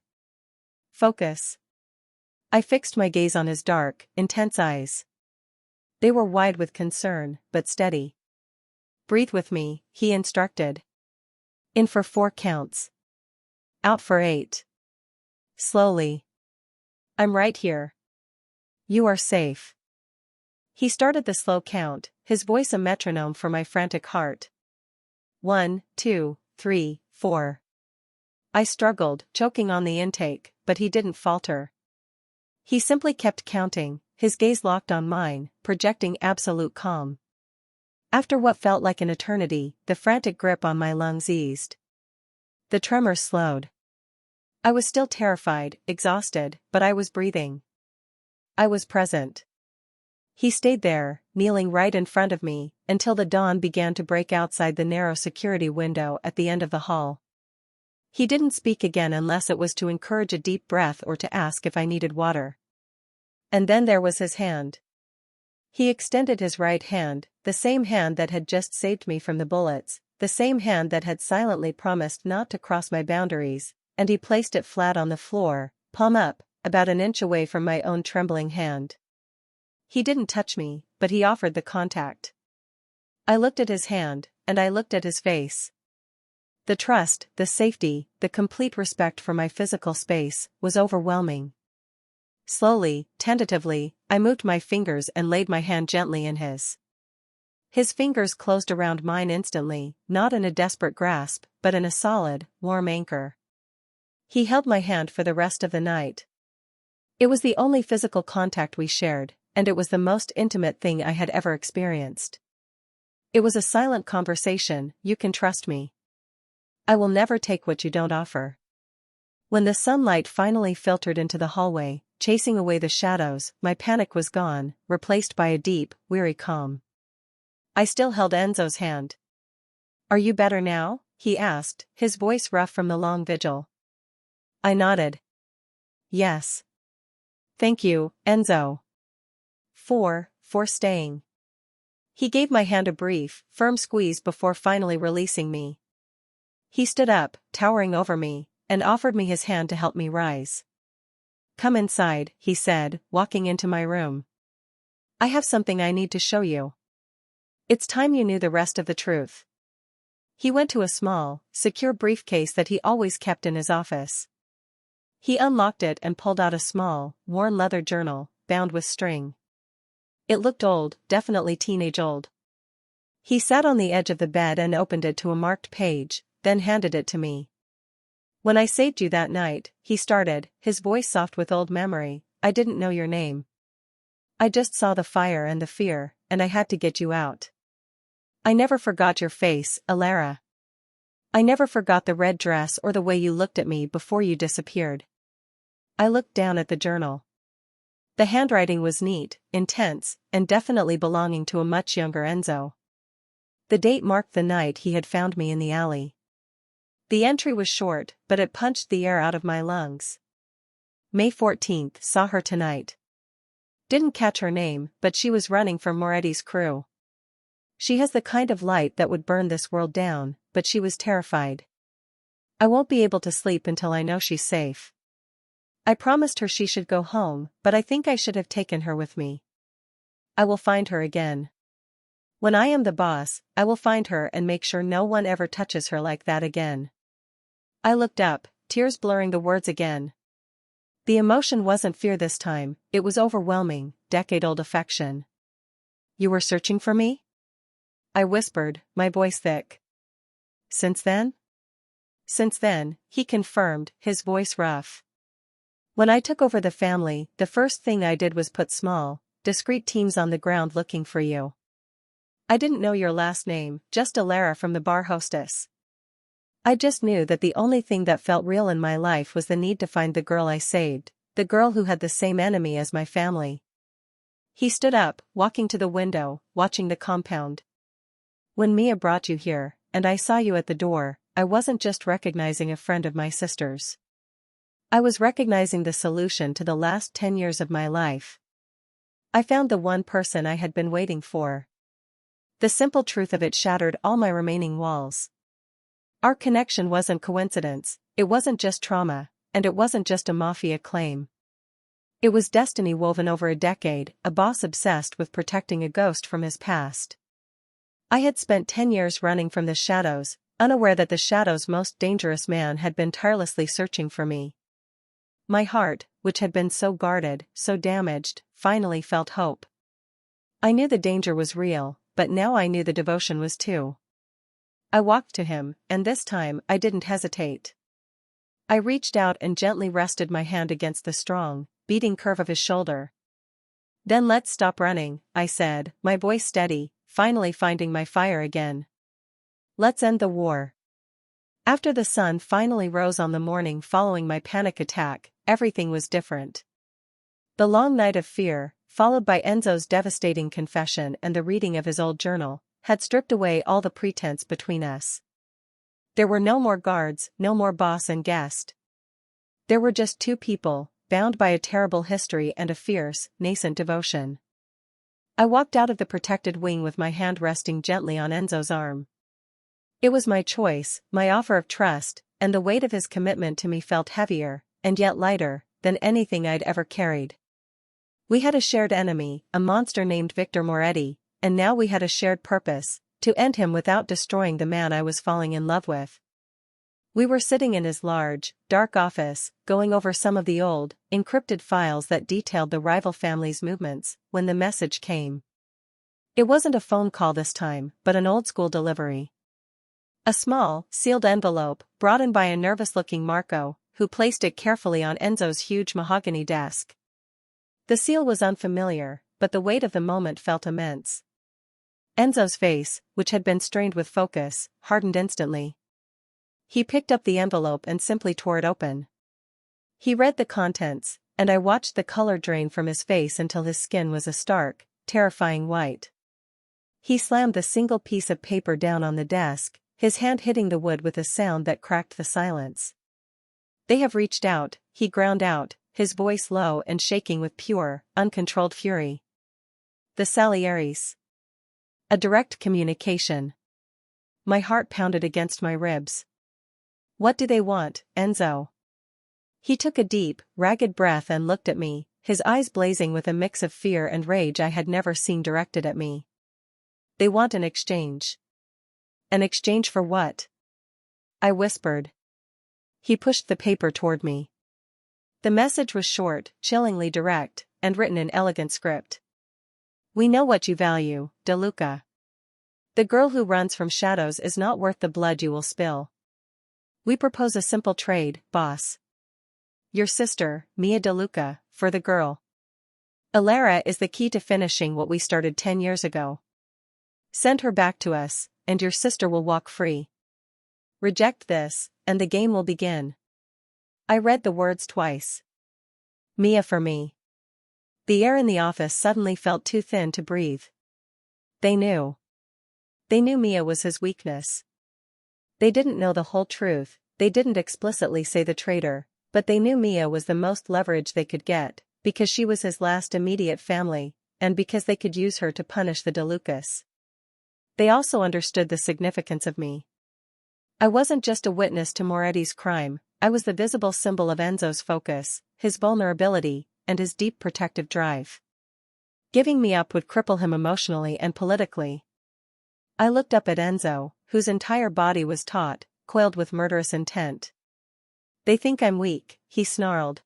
Focus." I fixed my gaze on his dark, intense eyes. They were wide with concern, but steady. "Breathe with me," he instructed. "In for 4 counts. Out for 8. Slowly. I'm right here. You are safe." He started the slow count, his voice a metronome for my frantic heart. 1, 2, 3, 4. I struggled, choking on the intake, but he didn't falter. He simply kept counting, his gaze locked on mine, projecting absolute calm. After what felt like an eternity, the frantic grip on my lungs eased. The tremors slowed. I was still terrified, exhausted, but I was breathing. I was present. He stayed there, kneeling right in front of me, until the dawn began to break outside the narrow security window at the end of the hall. He didn't speak again unless it was to encourage a deep breath or to ask if I needed water. And then there was his hand. He extended his right hand, the same hand that had just saved me from the bullets, the same hand that had silently promised not to cross my boundaries, and he placed it flat on the floor, palm up, about an inch away from my own trembling hand. He didn't touch me, but he offered the contact. I looked at his hand, and I looked at his face. The trust, the safety, the complete respect for my physical space, was overwhelming. Slowly, tentatively, I moved my fingers and laid my hand gently in his. His fingers closed around mine instantly, not in a desperate grasp, but in a solid, warm anchor. He held my hand for the rest of the night. It was the only physical contact we shared, and it was the most intimate thing I had ever experienced. It was a silent conversation, "You can trust me. I will never take what you don't offer." When the sunlight finally filtered into the hallway, chasing away the shadows, my panic was gone, replaced by a deep, weary calm. I still held Enzo's hand. "Are you better now?" he asked, his voice rough from the long vigil. I nodded. "Yes. Thank you, Enzo. For staying." He gave my hand a brief, firm squeeze before finally releasing me. He stood up, towering over me, and offered me his hand to help me rise. "Come inside," he said, walking into my room. "I have something I need to show you. It's time you knew the rest of the truth." He went to a small, secure briefcase that he always kept in his office. He unlocked it and pulled out a small, worn leather journal, bound with string. It looked old, definitely teenage old. He sat on the edge of the bed and opened it to a marked page, then handed it to me. "When I saved you that night," he started, his voice soft with old memory, "I didn't know your name. I just saw the fire and the fear, and I had to get you out. I never forgot your face, Alara. I never forgot the red dress or the way you looked at me before you disappeared." I looked down at the journal. The handwriting was neat, intense, and definitely belonging to a much younger Enzo. The date marked the night he had found me in the alley. The entry was short, but it punched the air out of my lungs. May 14th, saw her tonight. Didn't catch her name, but she was running for Moretti's crew. She has the kind of light that would burn this world down, but she was terrified. I won't be able to sleep until I know she's safe. I promised her she should go home, but I think I should have taken her with me. I will find her again. When I am the boss, I will find her and make sure no one ever touches her like that again. I looked up, tears blurring the words again. The emotion wasn't fear this time, it was overwhelming, decade-old affection. "You were searching for me?" I whispered, my voice thick. "Since then?" "Since then," he confirmed, his voice rough. "When I took over the family, the first thing I did was put small, discreet teams on the ground looking for you. I didn't know your last name, just Alara from the bar hostess. I just knew that the only thing that felt real in my life was the need to find the girl I saved, the girl who had the same enemy as my family." He stood up, walking to the window, watching the compound. "When Mia brought you here, and I saw you at the door, I wasn't just recognizing a friend of my sister's. I was recognizing the solution to the last 10 years of my life. I found the one person I had been waiting for." The simple truth of it shattered all my remaining walls. Our connection wasn't coincidence, it wasn't just trauma, and it wasn't just a Mafia claim. It was destiny woven over a decade, a boss obsessed with protecting a ghost from his past. I had spent 10 years running from the shadows, unaware that the shadow's most dangerous man had been tirelessly searching for me. My heart, which had been so guarded, so damaged, finally felt hope. I knew the danger was real, but now I knew the devotion was too. I walked to him, and this time I didn't hesitate. I reached out and gently rested my hand against the strong, beating curve of his shoulder. "Then let's stop running," I said, my voice steady, finally finding my fire again. "Let's end the war." After the sun finally rose on the morning following my panic attack, everything was different. The long night of fear, followed by Enzo's devastating confession and the reading of his old journal, had stripped away all the pretense between us. There were no more guards, no more boss and guest. There were just two people, bound by a terrible history and a fierce, nascent devotion. I walked out of the protected wing with my hand resting gently on Enzo's arm. It was my choice, my offer of trust, and the weight of his commitment to me felt heavier, and yet lighter, than anything I'd ever carried. We had a shared enemy, a monster named Victor Moretti, and now we had a shared purpose, to end him without destroying the man I was falling in love with. We were sitting in his large, dark office, going over some of the old, encrypted files that detailed the rival family's movements, when the message came. It wasn't a phone call this time, but an old-school delivery. A small, sealed envelope, brought in by a nervous-looking Marco, who placed it carefully on Enzo's huge mahogany desk. The seal was unfamiliar, but the weight of the moment felt immense. Enzo's face, which had been strained with focus, hardened instantly. He picked up the envelope and simply tore it open. He read the contents, and I watched the color drain from his face until his skin was a stark, terrifying white. He slammed the single piece of paper down on the desk, his hand hitting the wood with a sound that cracked the silence. "They have reached out," he ground out, his voice low and shaking with pure, uncontrolled fury. "The Salieris. A direct communication." My heart pounded against my ribs. "What do they want, Enzo?" He took a deep, ragged breath and looked at me, his eyes blazing with a mix of fear and rage I had never seen directed at me. "They want an exchange." "An exchange for what?" I whispered. He pushed the paper toward me. The message was short, chillingly direct, and written in elegant script. We know what you value, DeLuca. The girl who runs from shadows is not worth the blood you will spill. We propose a simple trade, boss. Your sister, Mia DeLuca, for the girl. Alara is the key to finishing what we started 10 years ago. Send her back to us, and your sister will walk free. Reject this, and the game will begin. I read the words twice. Mia for me. The air in the office suddenly felt too thin to breathe. They knew. They knew Mia was his weakness. They didn't know the whole truth, they didn't explicitly say the traitor, but they knew Mia was the most leverage they could get, because she was his last immediate family, and because they could use her to punish the DeLucas. They also understood the significance of me. I wasn't just a witness to Moretti's crime, I was the visible symbol of Enzo's focus, his vulnerability, and his deep protective drive. Giving me up would cripple him emotionally and politically. I looked up at Enzo, whose entire body was taut, coiled with murderous intent. They think I'm weak, he snarled.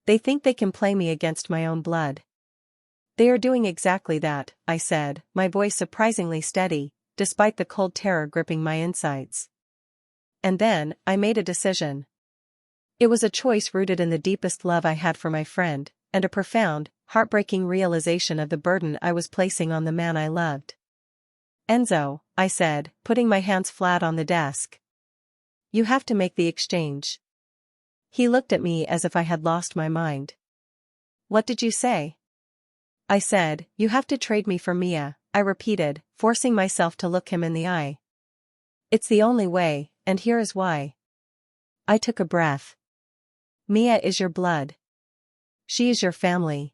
They think they can play me against my own blood. They are doing exactly that, I said, my voice surprisingly steady, despite the cold terror gripping my insides. And then, I made a decision. It was a choice rooted in the deepest love I had for my friend, and a profound, heartbreaking realization of the burden I was placing on the man I loved. Enzo, I said, putting my hands flat on the desk. You have to make the exchange. He looked at me as if I had lost my mind. What did you say? I said, you have to trade me for Mia, I repeated, forcing myself to look him in the eye. It's the only way, and here is why. I took a breath. Mia is your blood. She is your family.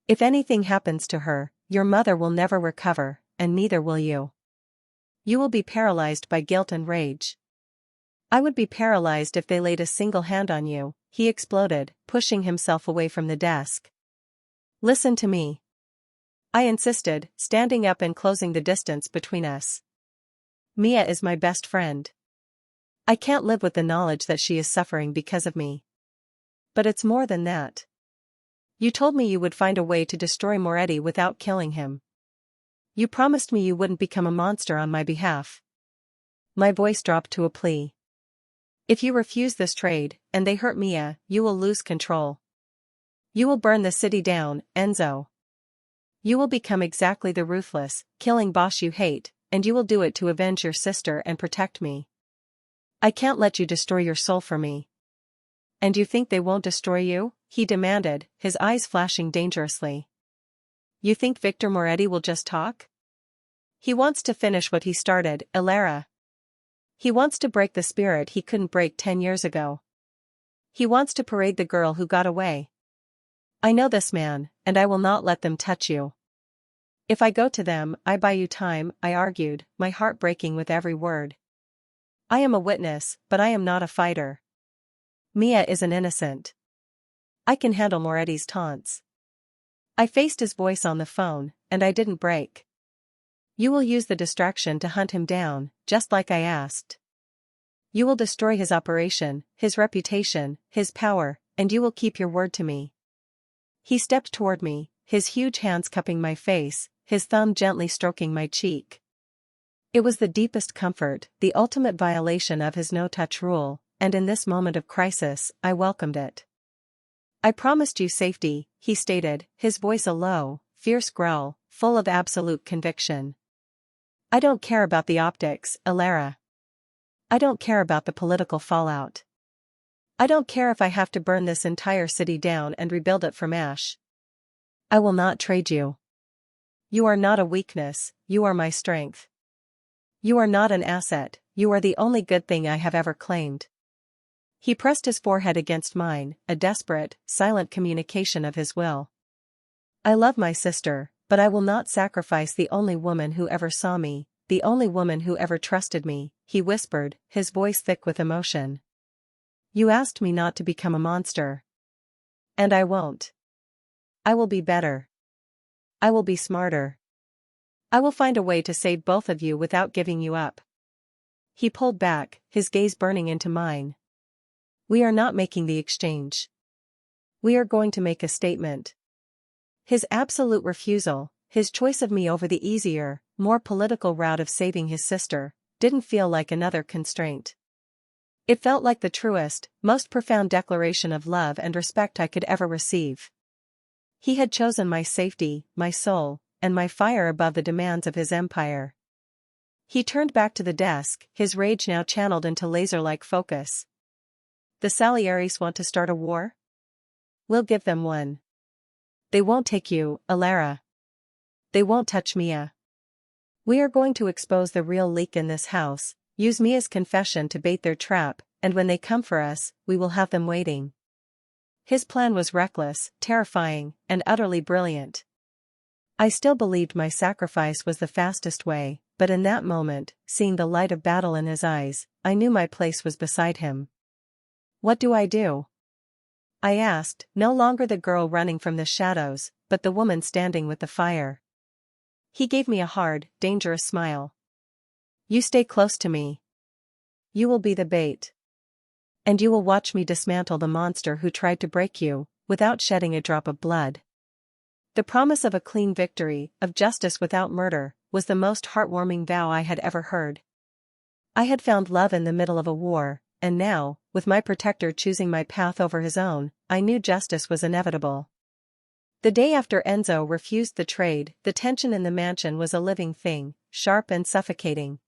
If anything happens to her, your mother will never recover, and neither will you. You will be paralyzed by guilt and rage. I would be paralyzed if they laid a single hand on you, he exploded, pushing himself away from the desk. Listen to me. I insisted, standing up and closing the distance between us. Mia is my best friend. I can't live with the knowledge that she is suffering because of me. But it's more than that. You told me you would find a way to destroy Moretti without killing him. You promised me you wouldn't become a monster on my behalf. My voice dropped to a plea. If you refuse this trade, and they hurt Mia, you will lose control. You will burn the city down, Enzo. You will become exactly the ruthless, killing boss you hate, and you will do it to avenge your sister and protect me. I can't let you destroy your soul for me. And you think they won't destroy you? He demanded, his eyes flashing dangerously. You think Victor Moretti will just talk? He wants to finish what he started, Alara. He wants to break the spirit he couldn't break 10 years ago. He wants to parade the girl who got away. I know this man, and I will not let them touch you. If I go to them, I buy you time, I argued, my heart breaking with every word. I am a witness, but I am not a fighter. Mia is an innocent. I can handle Moretti's taunts. I faced his voice on the phone, and I didn't break. You will use the distraction to hunt him down, just like I asked. You will destroy his operation, his reputation, his power, and you will keep your word to me. He stepped toward me, his huge hands cupping my face, his thumb gently stroking my cheek. It was the deepest comfort, the ultimate violation of his no-touch rule, and in this moment of crisis, I welcomed it. I promised you safety, he stated, his voice a low, fierce growl, full of absolute conviction. I don't care about the optics, Alara. I don't care about the political fallout. I don't care if I have to burn this entire city down and rebuild it from ash. I will not trade you. You are not a weakness, you are my strength. You are not an asset, you are the only good thing I have ever claimed. He pressed his forehead against mine, a desperate, silent communication of his will. I love my sister, but I will not sacrifice the only woman who ever saw me, the only woman who ever trusted me, he whispered, his voice thick with emotion. You asked me not to become a monster. And I won't. I will be better. I will be smarter. I will find a way to save both of you without giving you up. He pulled back, his gaze burning into mine. We are not making the exchange. We are going to make a statement. His absolute refusal, his choice of me over the easier, more political route of saving his sister, didn't feel like another constraint. It felt like the truest, most profound declaration of love and respect I could ever receive. He had chosen my safety, my soul, and my fire above the demands of his empire. He turned back to the desk, his rage now channeled into laser-like focus. The Salieris want to start a war? We'll give them one. They won't take you, Alara. They won't touch Mia. We are going to expose the real leak in this house, use Mia's confession to bait their trap, and when they come for us, we will have them waiting. His plan was reckless, terrifying, and utterly brilliant. I still believed my sacrifice was the fastest way, but in that moment, seeing the light of battle in his eyes, I knew my place was beside him. What do I do? I asked, no longer the girl running from the shadows, but the woman standing with the fire. He gave me a hard, dangerous smile. You stay close to me. You will be the bait. And you will watch me dismantle the monster who tried to break you, without shedding a drop of blood. The promise of a clean victory, of justice without murder, was the most heartwarming vow I had ever heard. I had found love in the middle of a war, and now, with my protector choosing my path over his own, I knew justice was inevitable. The day after Enzo refused the trade, the tension in the mansion was a living thing, sharp and suffocating.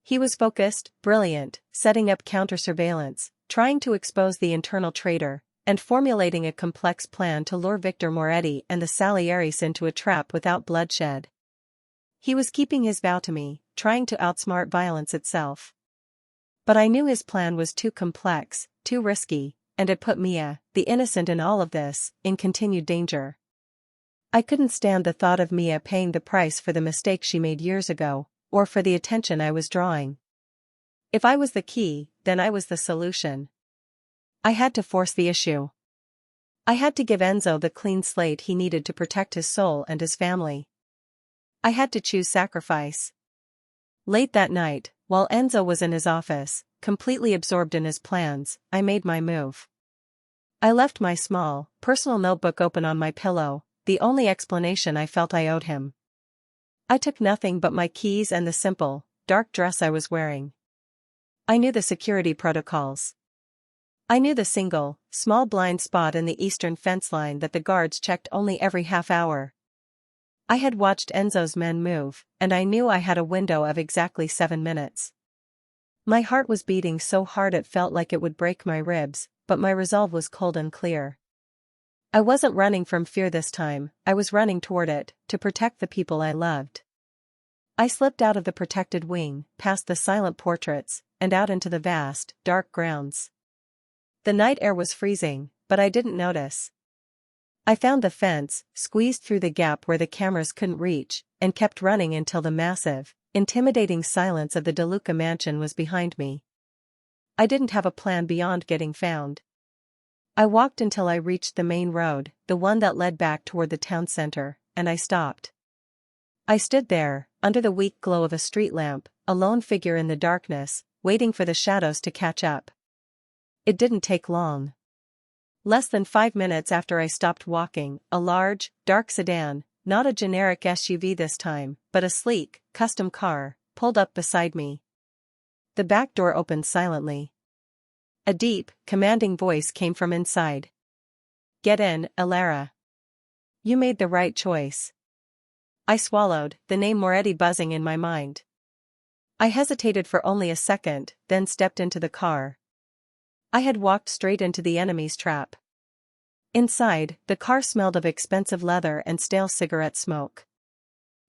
He was focused, brilliant, setting up counter-surveillance, trying to expose the internal traitor, and formulating a complex plan to lure Victor Moretti and the Salieris into a trap without bloodshed. He was keeping his vow to me, trying to outsmart violence itself. But I knew his plan was too complex, too risky, and it put Mia, the innocent in all of this, in continued danger. I couldn't stand the thought of Mia paying the price for the mistake she made years ago, or for the attention I was drawing. If I was the key, then I was the solution. I had to force the issue. I had to give Enzo the clean slate he needed to protect his soul and his family. I had to choose sacrifice. Late that night, while Enzo was in his office, completely absorbed in his plans, I made my move. I left my small, personal notebook open on my pillow, the only explanation I felt I owed him. I took nothing but my keys and the simple, dark dress I was wearing. I knew the security protocols. I knew the single, small blind spot in the eastern fence line that the guards checked only every half hour. I had watched Enzo's men move, and I knew I had a window of exactly 7 minutes. My heart was beating so hard it felt like it would break my ribs, but my resolve was cold and clear. I wasn't running from fear this time, I was running toward it, to protect the people I loved. I slipped out of the protected wing, past the silent portraits, and out into the vast, dark grounds. The night air was freezing, but I didn't notice. I found the fence, squeezed through the gap where the cameras couldn't reach, and kept running until the massive, intimidating silence of the DeLuca mansion was behind me. I didn't have a plan beyond getting found. I walked until I reached the main road, the one that led back toward the town center, and I stopped. I stood there, under the weak glow of a street lamp, a lone figure in the darkness, waiting for the shadows to catch up. It didn't take long. Less than 5 minutes after I stopped walking, a large, dark sedan, not a generic SUV this time, but a sleek, custom car, pulled up beside me. The back door opened silently. A deep, commanding voice came from inside. "Get in, Alara. You made the right choice." I swallowed, the name Moretti buzzing in my mind. I hesitated for only a second, then stepped into the car. I had walked straight into the enemy's trap. Inside, the car smelled of expensive leather and stale cigarette smoke.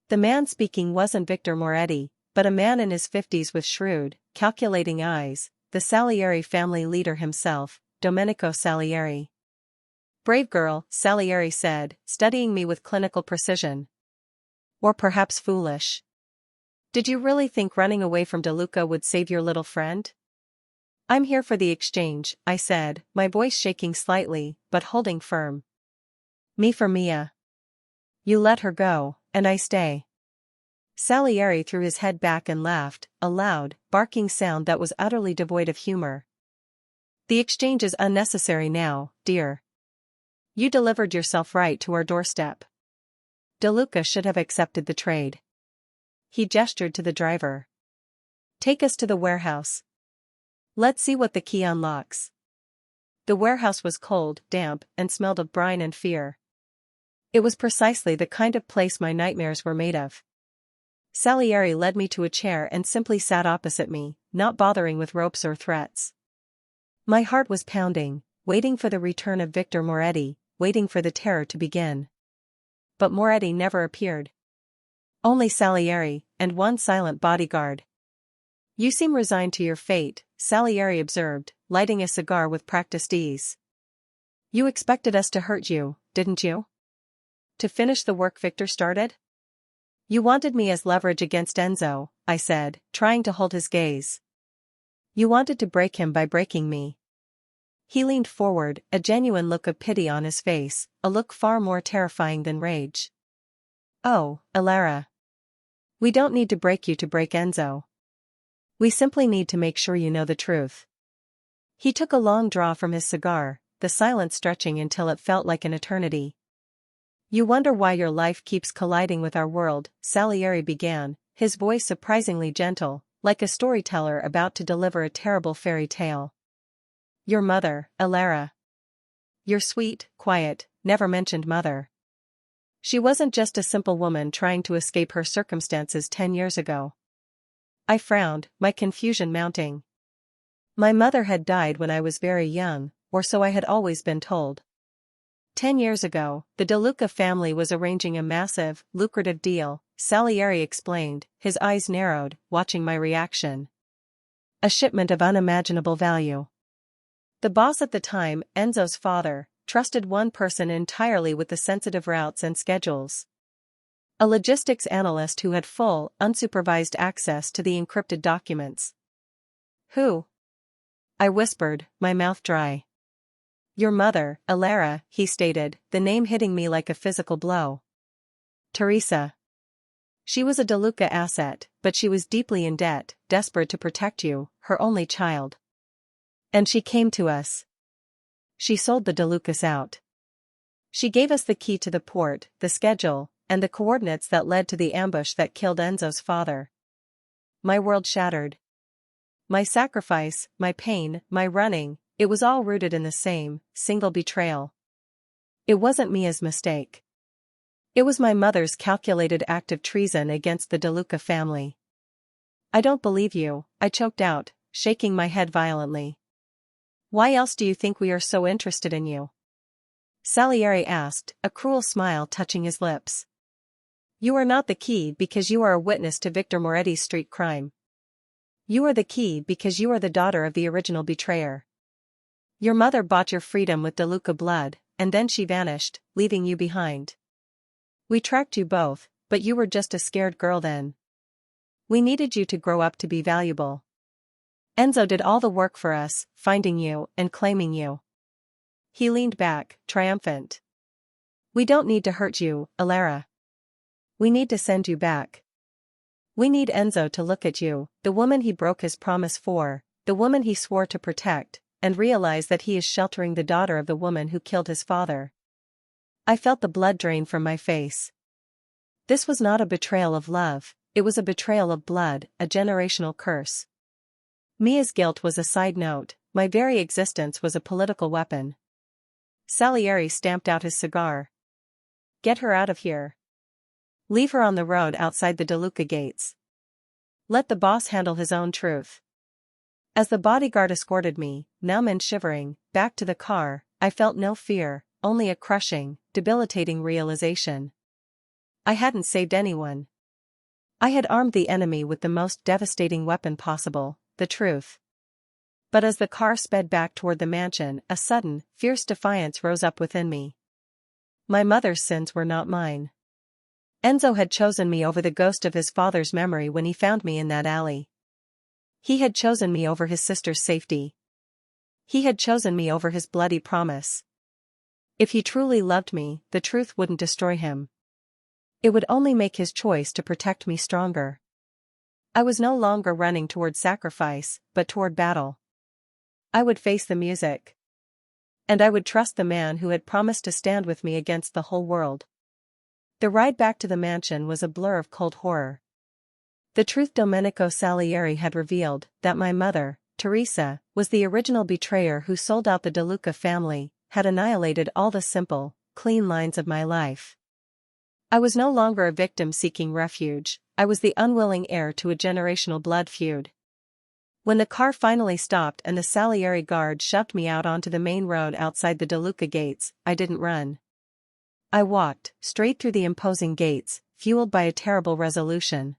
The man speaking wasn't Victor Moretti, but a man in his 50s with shrewd, calculating eyes, the Salieri family leader himself, Domenico Salieri. "Brave girl," Salieri said, studying me with clinical precision. "Or perhaps foolish. Did you really think running away from DeLuca would save your little friend?" "I'm here for the exchange," I said, my voice shaking slightly, but holding firm. "Me for Mia. You let her go, and I stay." Salieri threw his head back and laughed, a loud, barking sound that was utterly devoid of humor. "The exchange is unnecessary now, dear. You delivered yourself right to our doorstep. DeLuca should have accepted the trade. He gestured to the driver. Take us to the warehouse. Let's see what the key unlocks. The warehouse was cold, damp, and smelled of brine and fear. It was precisely the kind of place my nightmares were made of. Salieri led me to a chair and simply sat opposite me, not bothering with ropes or threats. My heart was pounding, waiting for the return of Victor Moretti, waiting for the terror to begin. But Moretti never appeared. Only Salieri, and one silent bodyguard. You seem resigned to your fate, Salieri observed, lighting a cigar with practiced ease. You expected us to hurt you, didn't you? To finish the work Victor started? You wanted me as leverage against Enzo, I said, trying to hold his gaze. You wanted to break him by breaking me. He leaned forward, a genuine look of pity on his face, a look far more terrifying than rage. Oh, Elara. We don't need to break you to break Enzo. We simply need to make sure you know the truth. He took a long draw from his cigar, the silence stretching until it felt like an eternity. You wonder why your life keeps colliding with our world, Salieri began, his voice surprisingly gentle, like a storyteller about to deliver a terrible fairy tale. Your mother, Elara. Your sweet, quiet, never-mentioned mother. She wasn't just a simple woman trying to escape her circumstances 10 years ago. I frowned, my confusion mounting. My mother had died when I was very young, or so I had always been told. 10 years ago, the DeLuca family was arranging a massive, lucrative deal, Salieri explained, his eyes narrowed, watching my reaction. A shipment of unimaginable value. The boss at the time, Enzo's father, trusted one person entirely with the sensitive routes and schedules. A logistics analyst who had full, unsupervised access to the encrypted documents. Who? I whispered, my mouth dry. Your mother, Elara, he stated, the name hitting me like a physical blow. Teresa. She was a DeLuca asset, but she was deeply in debt, desperate to protect you, her only child. And she came to us. She sold the DeLucas out. She gave us the key to the port, the schedule, and the coordinates that led to the ambush that killed Enzo's father. My world shattered. My sacrifice, my pain, my running, it was all rooted in the same, single betrayal. It wasn't Mia's mistake. It was my mother's calculated act of treason against the DeLuca family. I don't believe you, I choked out, shaking my head violently. Why else do you think we are so interested in you? Salieri asked, a cruel smile touching his lips. You are not the key because you are a witness to Victor Moretti's street crime. You are the key because you are the daughter of the original betrayer. Your mother bought your freedom with DeLuca blood, and then she vanished, leaving you behind. We tracked you both, but you were just a scared girl then. We needed you to grow up to be valuable. Enzo did all the work for us, finding you and claiming you. He leaned back, triumphant. We don't need to hurt you, Elara. We need to send you back. We need Enzo to look at you, the woman he broke his promise for, the woman he swore to protect, and realize that he is sheltering the daughter of the woman who killed his father. I felt the blood drain from my face. This was not a betrayal of love, it was a betrayal of blood, a generational curse. Mia's guilt was a side note, my very existence was a political weapon. Salieri stamped out his cigar. Get her out of here. Leave her on the road outside the DeLuca gates. Let the boss handle his own truth. As the bodyguard escorted me, numb and shivering, back to the car, I felt no fear, only a crushing, debilitating realization. I hadn't saved anyone. I had armed the enemy with the most devastating weapon possible, the truth. But as the car sped back toward the mansion, a sudden, fierce defiance rose up within me. My mother's sins were not mine. Enzo had chosen me over the ghost of his father's memory when he found me in that alley. He had chosen me over his sister's safety. He had chosen me over his bloody promise. If he truly loved me, the truth wouldn't destroy him. It would only make his choice to protect me stronger. I was no longer running toward sacrifice, but toward battle. I would face the music. And I would trust the man who had promised to stand with me against the whole world. The ride back to the mansion was a blur of cold horror. The truth Domenico Salieri had revealed, that my mother, Teresa, was the original betrayer who sold out the De Luca family, had annihilated all the simple, clean lines of my life. I was no longer a victim seeking refuge, I was the unwilling heir to a generational blood feud. When the car finally stopped and the Salieri guard shoved me out onto the main road outside the De Luca gates, I didn't run. I walked, straight through the imposing gates, fueled by a terrible resolution.